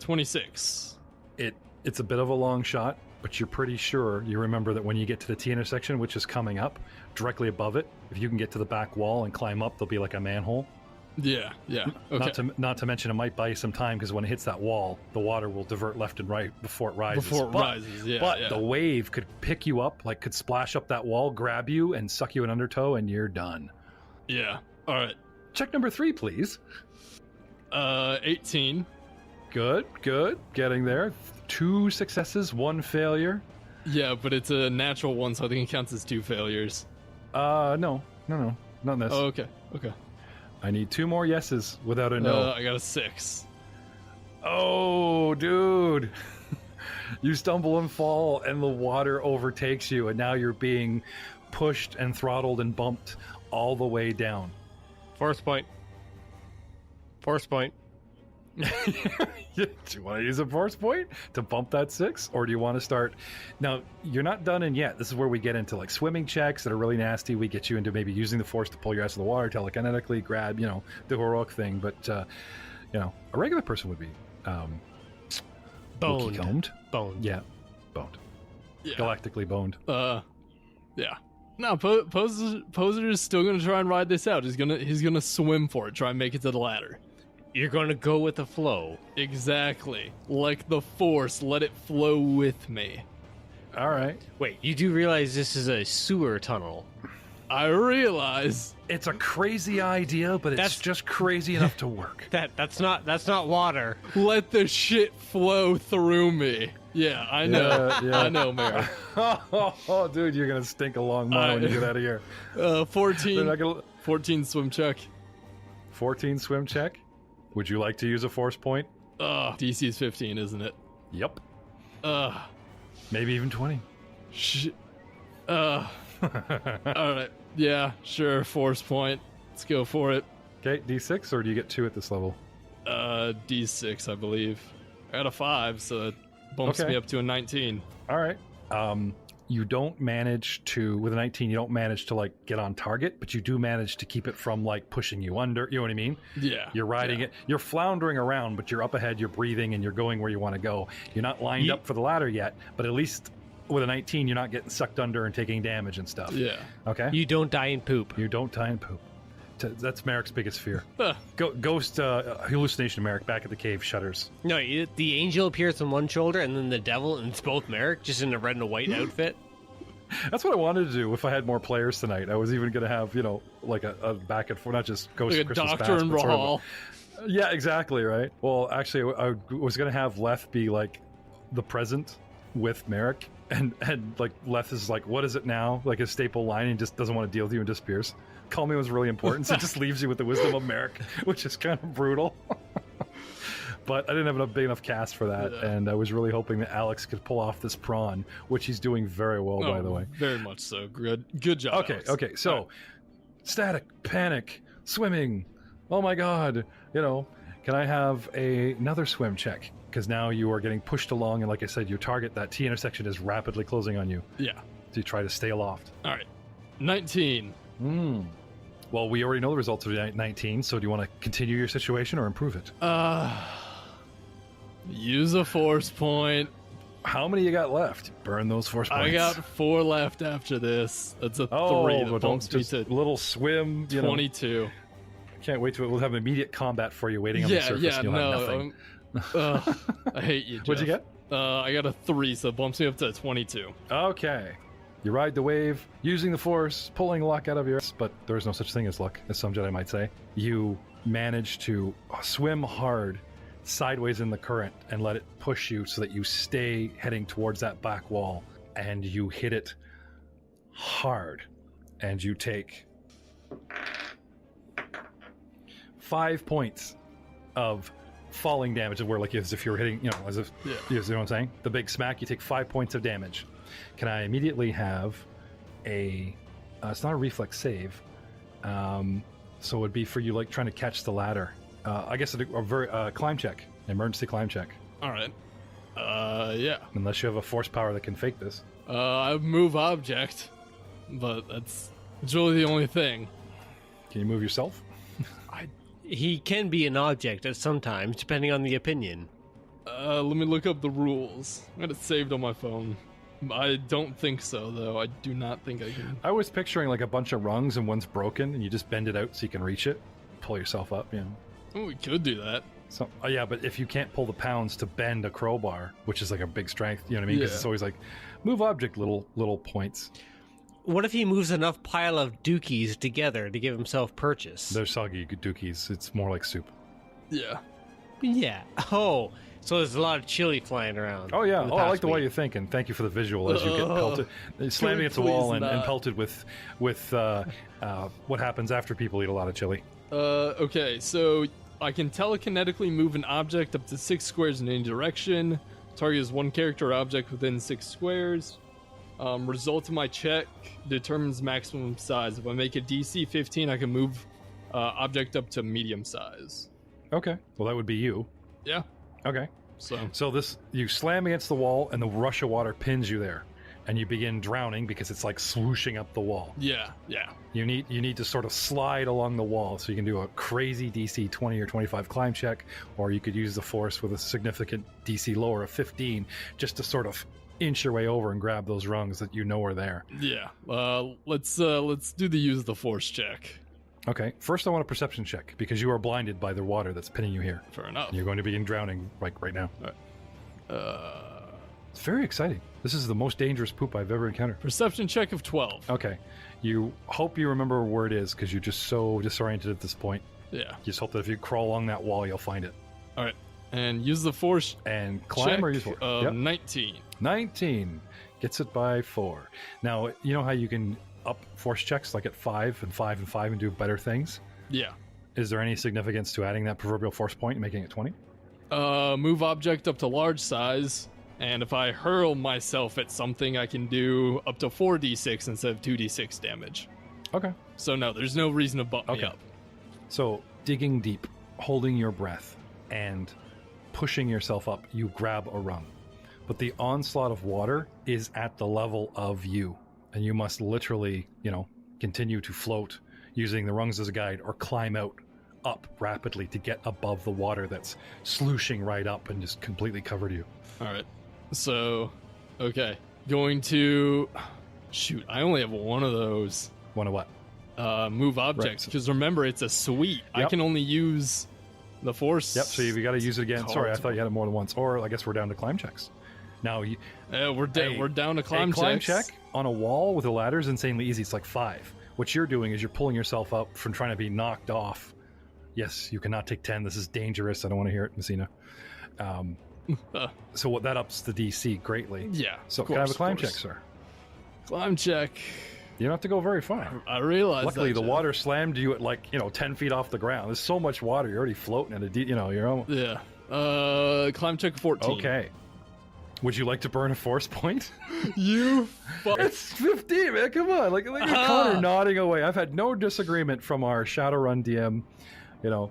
26. It's a bit of a long shot, but you're pretty sure you remember that when you get to the T intersection, which is coming up, directly above it, if you can get to the back wall and climb up, there'll be like a manhole. Yeah. Okay. Not to mention it might buy you some time because when it hits that wall, the water will divert left and right before it rises. But the wave could pick you up, could splash up that wall, grab you, and suck you in undertow, and you're done. Yeah. All right. Check number 3, please. 18. Good. Getting there. 2 successes, 1 failure. Yeah, but it's a natural 1, so I think it counts as 2 failures. No. Not this. Oh, okay. I need 2 more yeses without a no. I got a 6. Oh, dude. You stumble and fall, and the water overtakes you, and now you're being pushed and throttled and bumped all the way down. Force point. Do you want to use a force point to bump that 6, or do you want to start? Now, you're not done in yet. This is where we get into swimming checks that are really nasty. We get you into maybe using the force to pull your ass in the water, telekinetically grab, the heroic thing. But a regular person would be boned. Boned. Yeah, boned. Yeah. Galactically boned. Yeah. No, Poser is still gonna try and ride this out. He's gonna swim for it. Try and make it to the ladder. You're gonna go with the flow. Exactly. Like the Force, let it flow with me. All right. Wait, you do realize this is a sewer tunnel? I realize. It's a crazy idea, but it's just crazy enough to work. That's not water. Let the shit flow through me. Yeah, I know. Yeah. I know, Mary. Oh, dude, you're gonna stink a long mile when you get out of here. 14 swim check. 14 swim check. Would you like to use a force point? DC is 15, isn't it? Yep. Maybe even 20. All right. Yeah, sure. Force point. Let's go for it. Okay, D6, or do you get 2 at this level? D6, I believe. I got a 5, so it bumps me up to a 19. All right. You don't manage to, with a 19, you don't manage to get on target, but you do manage to keep it from pushing you under. You know what I mean? Yeah. You're riding it. You're floundering around, but you're up ahead, you're breathing, and you're going where you want to go. You're not lined up for the ladder yet, but at least with a 19, you're not getting sucked under and taking damage and stuff. Yeah. Okay? You don't die in poop. You don't die in poop. That's Merrick's biggest fear. Ghost hallucination Merrick back at the cave shudders. No, the angel appears on one shoulder and then the devil, and it's both Merrick, just in a red and a white outfit. That's what I wanted to do if I had more players tonight. I was even going to have, like a back and forth, not just Ghost Like a Christmas Doctor Past, and but sort of Rahal. yeah, exactly, right? Well, actually, I was going to have Leth be like the present with Merrick, and like Leth is like, what is it now? Like his staple line, and just doesn't want to deal with you and disappears. Call me was really important, so it just leaves you with the wisdom of Merrick, which is kind of brutal. But I didn't have enough big enough cast for that, and I was really hoping that Alex could pull off this prawn, which he's doing very well, by the way. Very much so. Good job. Okay, Alex. okay. So, static, panic, swimming. Oh my God! Can I have another swim check? Because now you are getting pushed along, and like I said, your target, that T intersection, is rapidly closing on you. Yeah. So you try to stay aloft. All right. 19. Well, we already know the results of 19, so do you want to continue your situation or improve it? Use a force point. How many you got left? Burn those force points. I got 4 left after this. That's a 3 that bumps me to little swim. 22. Can't wait to we'll have immediate combat for you waiting on the surface. Yeah, and you'll have nothing. I hate you, Jeff. What'd you get? I got a 3, so it bumps me up to 22. Okay. You ride the wave, using the force, pulling luck out of your... But there is no such thing as luck, as some Jedi might say. You manage to swim hard sideways in the current and let it push you so that you stay heading towards that back wall, and you hit it hard, and you take 5 points of falling damage, where like as if you were hitting, as if you know what I'm saying, the big smack. You take 5 points of damage. Can I immediately have a it's not a reflex save, so it would be for you like trying to catch the ladder. I guess a climb check, emergency climb check. All right. Yeah. Unless you have a force power that can fake this. I move object, but it's really the only thing. Can you move yourself? He can be an object at sometimes, depending on the opinion. Let me look up the rules. I got it saved on my phone. I don't think so, though. I do not think I can. I was picturing like a bunch of rungs and one's broken, and you just bend it out so you can reach it, pull yourself up. Oh, we could do that. So, yeah, but if you can't pull the pounds to bend a crowbar, which is like a big strength, you know what I mean? Because it's always like move object little points. What if he moves enough pile of dookies together to give himself purchase? They're soggy dookies. It's more like soup. Yeah. Yeah. Oh, so there's a lot of chili flying around. Oh, yeah. Oh, I like the way you're thinking. Thank you for the visual as you get pelted. Slamming against the wall and pelted with what happens after people eat a lot of chili. Okay, so I can telekinetically move an object up to 6 squares in any direction. Target is one character or object within 6 squares. Result of my check determines maximum size. If I make a DC 15, I can move object up to medium size. Okay. Well, that would be you. Yeah. Okay. So this, you slam against the wall and the rush of water pins you there, and you begin drowning because it's like swooshing up the wall. Yeah. You need to sort of slide along the wall, so you can do a crazy DC 20 or 25 climb check, or you could use the force with a significant DC lower of 15 just to sort of inch your way over and grab those rungs that you know are there. Yeah. Let's do the use the force check. Okay. First, I want a perception check because you are blinded by the water that's pinning you here. Fair enough. You're going to begin drowning right now. All right. It's very exciting. This is the most dangerous poop I've ever encountered. Perception check of 12. Okay. You hope you remember where it is because you're just so disoriented at this point. Yeah. You just hope that if you crawl along that wall, you'll find it. All right. And use the force and climb check or use force? of 19. 19 gets it by 4. Now, you know how you can up force checks like at 5 and 5 and 5 and do better things? Yeah. Is there any significance to adding that proverbial force point and making it 20? Move object up to large size, and if I hurl myself at something, I can do up to 4d6 instead of 2d6 damage. Okay. So no, there's no reason to bump me up. So digging deep, holding your breath, and pushing yourself up, you grab a rung. But the onslaught of water is at the level of you, and you must literally, continue to float using the rungs as a guide or climb up rapidly to get above the water that's slooshing right up and just completely covered you. All right. So, okay. Going to... Shoot, I only have one of those. One of what? Move objects. Because remember, it's a suite. Yep. I can only use the force. Yep, so you've got to use it again. Sorry, I thought you had it more than once. Or I guess we're down to climb checks. Now, we're down to climb a climb checks. check on a wall with a ladder is insanely easy. It's like 5. What you're doing is you're pulling yourself up from trying to be knocked off. Yes, you cannot take 10. This is dangerous. I don't want to hear it, Messina. So that ups the DC greatly. Yeah. So can I have a climb check, sir? Climb check. You don't have to go very far. I realize. Luckily, that, the Jeff. water slammed you at 10 feet off the ground. There's so much water. You're already floating at you're almost... Yeah. Climb check 14. Okay. Would you like to burn a force point? You It's 15, man. Come on. Look at Connor nodding away. I've had no disagreement from our Shadowrun DM.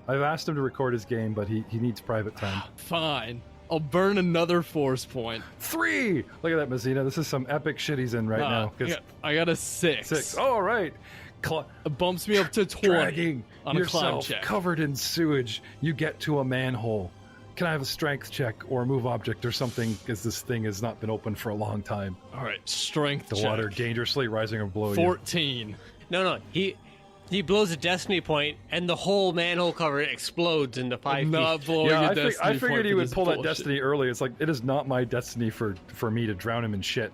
I've asked him to record his game, but he needs private time. Fine. I'll burn another force point. 3! Look at that, Messina. This is some epic shit he's in right now. I got a 6. 6. All right. It bumps me up to 20 Dragging on a climb yourself check. covered in sewage, you get to a manhole. Can I have a strength check or a move object or something, because this thing has not been open for a long time? All right, strength check. The water dangerously rising or below 14. No, he blows a destiny point, and the whole manhole cover explodes into 5 feet. Not blowing a destiny I figured point he for would this pull that bullshit. destiny early. It's like, it is not my destiny for me to drown him in shit.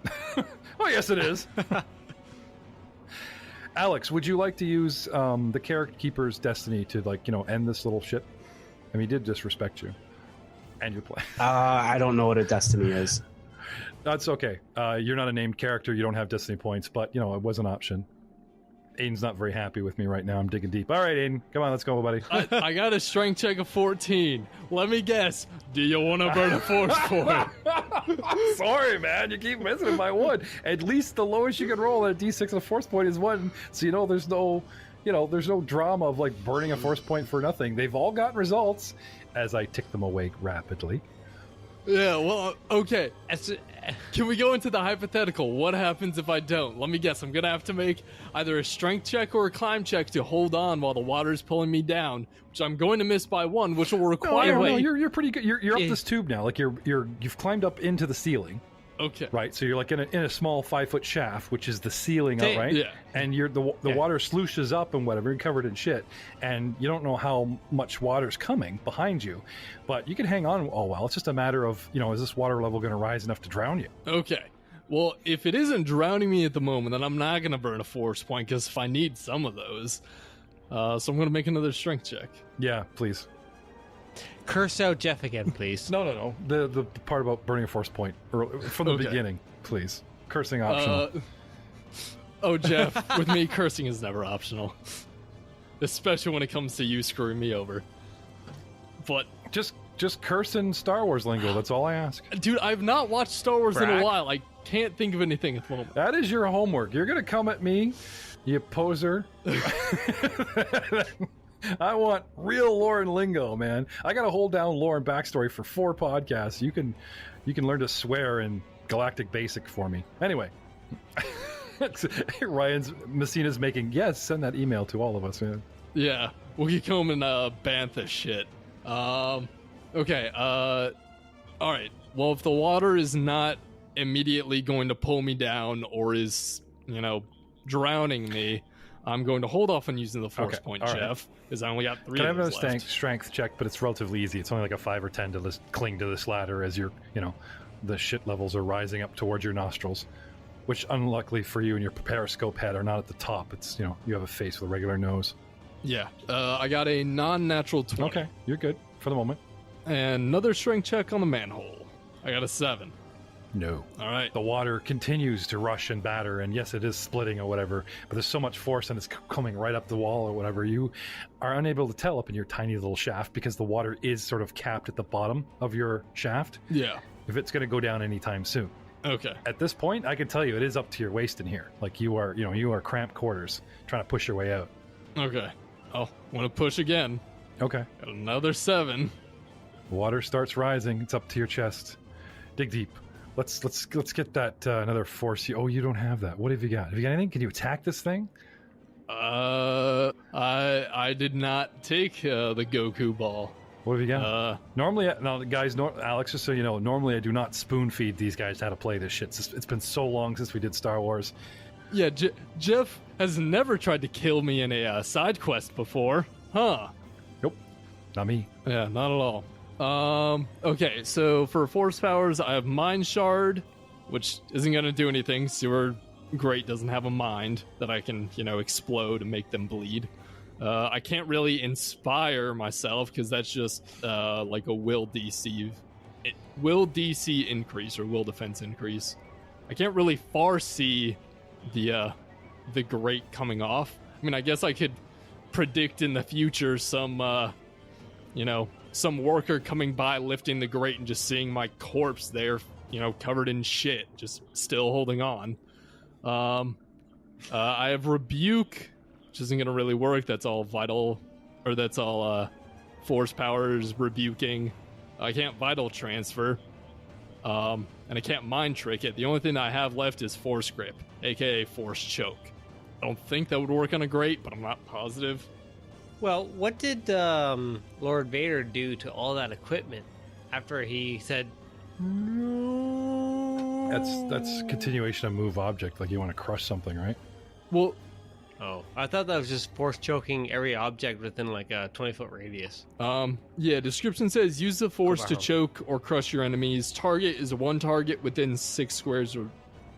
Oh, yes, it is. Alex, would you like to use the character keeper's destiny to, end this little shit? I mean, he did disrespect you. And your play. I don't know what a destiny is. That's okay. You're not a named character. You don't have destiny points, but, it was an option. Aiden's not very happy with me right now. I'm digging deep. All right, Aiden. Come on, let's go, buddy. I got a strength check of 14. Let me guess. Do you want to burn a force point? Sorry, man. You keep missing it by 1. At least the lowest you can roll at a D6 of force point is 1. So, there's no... there's no drama of, burning a force point for nothing. They've all got results as I tick them away rapidly. Yeah, well, okay. Can we go into the hypothetical? What happens if I don't? Let me guess. I'm going to have to make either a strength check or a climb check to hold on while the water's pulling me down, which I'm going to miss by 1, which will require No, you're pretty good. You're up this tube now. You've climbed up into the ceiling. Okay. Right, so you're in a small 5-foot shaft, which is the ceiling, right? Yeah. And the water slooshes up and whatever, you're covered in shit, and you don't know how much water's coming behind you, but you can hang on. Oh well, it's just a matter of is this water level going to rise enough to drown you? Okay. Well, if it isn't drowning me at the moment, then I'm not going to burn a force point, because if I need some of those, so I'm going to make another strength check. Yeah, please. Curse out Jeff again, please. No. The part about burning a force point from the beginning, please. Cursing optional. Jeff, with me, cursing is never optional. Especially when it comes to you screwing me over. But just curse in Star Wars lingo, that's all I ask. Dude, I've not watched Star Wars in a while. I can't think of anything at the moment. That is your homework. You're going to come at me, you poser. I want real lore and lingo, man. I got to hold down lore and backstory for 4 podcasts. You can learn to swear in Galactic Basic for me. Anyway, Messina's making send that email to all of us, man. Yeah, we'll get home and bantha shit. Okay. All right. Well, if the water is not immediately going to pull me down or is drowning me, I'm going to hold off on using the force point, Jeff, because I only got 3 Can I of have those a left. strength check, but it's relatively easy. It's only like a 5 or 10 to cling to this ladder as the shit levels are rising up towards your nostrils, which unluckily for you and your periscope head are not at the top. It's, you have a face with a regular nose. Yeah. I got a non-natural 20. Okay, you're good for the moment. And another strength check on the manhole. I got a 7. No. All right. The water continues to rush and batter, and yes, it is splitting or whatever, but there's so much force and it's coming right up the wall or whatever. You are unable to tell up in your tiny little shaft because the water is sort of capped at the bottom of your shaft. Yeah. If it's going to go down anytime soon. Okay. At this point, I can tell you it is up to your waist in here. Like you are cramped quarters trying to push your way out. Okay. Oh, want to push again. Okay. Got another 7. Water starts rising. It's up to your chest. Dig deep. Let's get that another force. You don't have that. What have you got? Have you got anything? Can you attack this thing? I did not take the Goku ball. What have you got? Normally, now guys, Alex, just so you know, normally I do not spoon feed these guys how to play this shit. It's been so long since we did Star Wars. Yeah, Jeff has never tried to kill me in a side quest before, huh? Nope, not me. Yeah, not at all. Okay, so for force powers, I have Mind Shard, which isn't going to do anything. Sewer Great doesn't have a mind that I can, explode and make them bleed. I can't really inspire myself because that's just like a will DC. Will DC increase or will defense increase. I can't really foresee the Great coming off. I mean, I guess I could predict in the future some worker coming by lifting the Great and just seeing my corpse there, covered in shit, just still holding on. I have Rebuke, which isn't going to really work. That's all vital, or that's all force powers, rebuking. I can't vital transfer, and I can't mind trick it. The only thing I have left is force grip, aka force choke. I don't think that would work on a Great, but I'm not positive. Well, what did Lord Vader do to all that equipment after he said no? That's continuation of move object, like you want to crush something, right? Well, I thought that was just force choking every object within like a 20-foot radius. Yeah, description says use the force to choke or crush your enemies. Target is one target within 6 squares or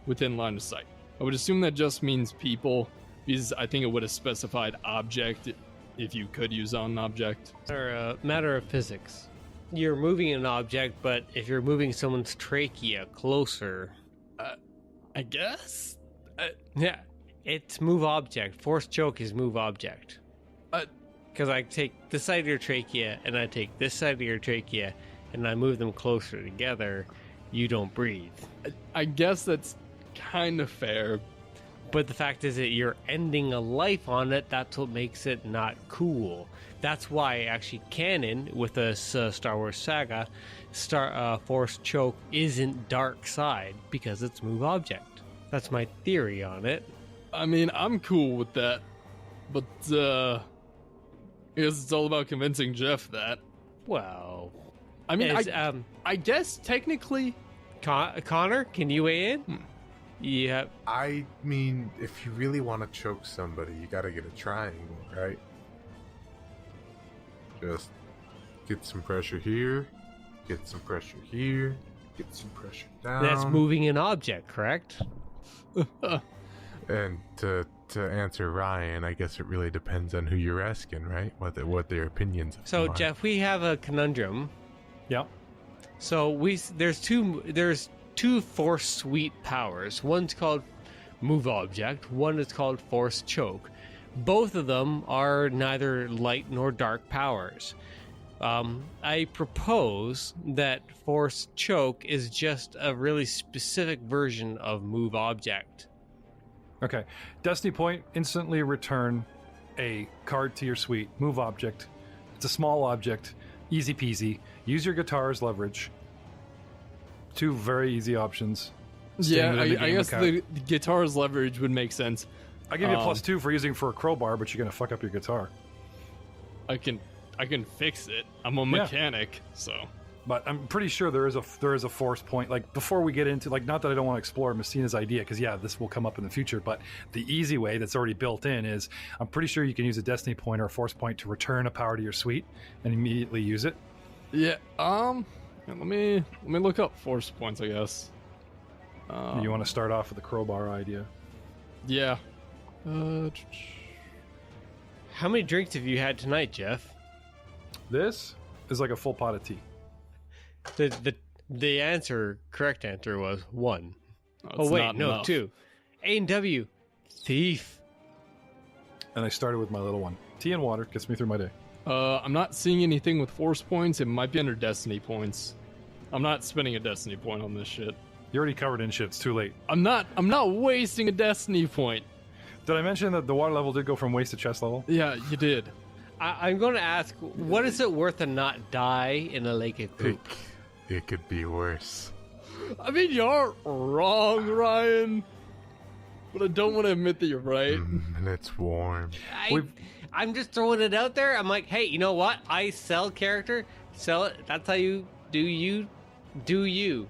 within line of sight. I would assume that just means people, because I think it would have specified object if you could use on an object. Matter of physics. You're moving an object, but if you're moving someone's trachea closer... I guess? Yeah, it's move object. Force choke is move object. Because I take this side of your trachea, and I take this side of your trachea, and I move them closer together, you don't breathe. I guess that's kind of fair. But the fact is that you're ending a life on it. That's what makes it not cool. That's why actually canon with this Star Wars saga, Force Choke isn't dark side because it's move object. That's my theory on it. I mean, I'm cool with that, but I guess it's all about convincing Jeff that. Well, I mean, I guess technically, Connor, can you weigh in? Yeah. I mean, if you really want to choke somebody, you gotta get a triangle, right? Just get some pressure here, get some pressure here, get some pressure down. That's moving an object, correct? And to answer Ryan, I guess it really depends on who you're asking, right? What their opinions are. So, Jeff, we have a conundrum. Yeah. So there's two force suite powers. One's called move object, one is called force choke. Both of them are neither light nor dark powers. I propose that force choke is just a really specific version of move object. Okay. Destiny Point, instantly return a card to your suite. Move object. It's a small object. Easy peasy. Use your guitar as leverage. 2 very easy options. Yeah, I guess the guitar's leverage would make sense. I give you a +2 for using for a crowbar, but you're gonna fuck up your guitar. I can fix it. I'm a mechanic, so. But I'm pretty sure there is a force point. Like before we get into not that I don't want to explore Messina's idea, because this will come up in the future. But the easy way that's already built in is I'm pretty sure you can use a destiny point or a force point to return a power to your suite and immediately use it. Yeah. Let me look up force points, I guess. You want to start off with the crowbar idea? Yeah. How many drinks have you had tonight, Jeff? This is like a full pot of tea. The correct answer was 1. Oh wait, no, enough. 2. A&W, thief. And I started with my little one. Tea and water gets me through my day. I'm not seeing anything with force points. It might be under destiny points. I'm not spending a destiny point on this shit. You already covered in shit. It's too late. I'm not wasting a destiny point. Did I mention that the water level did go from waist to chest level? Yeah, you did. I'm going to ask, what is it worth to not die in a lake of poop? It could be worse. I mean, you aren't wrong, Ryan. But I don't want to admit that you're right. And it's warm. I'm just throwing it out there. I'm like, hey, you know what? I sell character. Sell it. That's how you do you. Do you.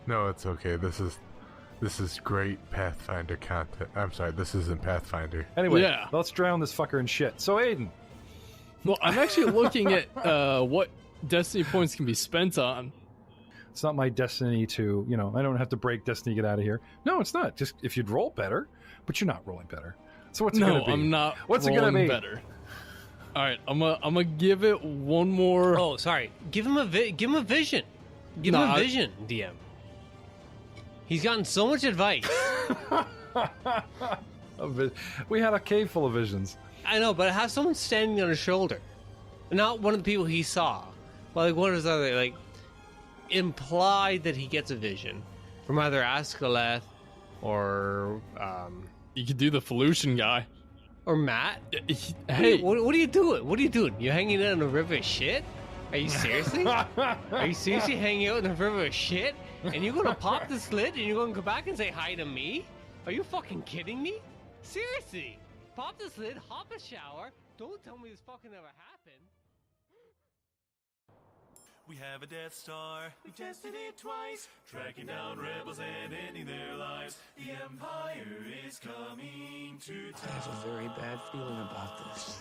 No, it's okay. This is great Pathfinder content. I'm sorry, this isn't Pathfinder. Anyway, let's drown this fucker in shit. So, Aiden. Well, I'm actually looking at what Destiny points can be spent on. It's not my destiny to, I don't have to break destiny to get out of here. No, it's not. Just if you'd roll better, but you're not rolling better. So what's it going to be? I'm not. What's it going to be? Better. All right, I'm gonna give it one more. Oh, sorry. Give him a vision. Give him a vision, DM. He's gotten so much advice. We had a cave full of visions. I know, but have someone standing on his shoulder, not one of the people he saw. Well, like one of his other, like, imply that he gets a vision from either Ascaleth or you could do the Felucian guy or Matt. Hey, what are you doing? What are you doing? You hanging out in a river of shit? Are you seriously? Are you seriously hanging out in a river of shit? And you're gonna pop the slit and you're gonna come back and say hi to me? Are you fucking kidding me? Seriously? Pop the slit, hop a shower. Don't tell me this fucking never happened. We have a Death Star, we've tested it twice, tracking down rebels and ending their lives. The Empire is coming to town. I have a very bad feeling about this.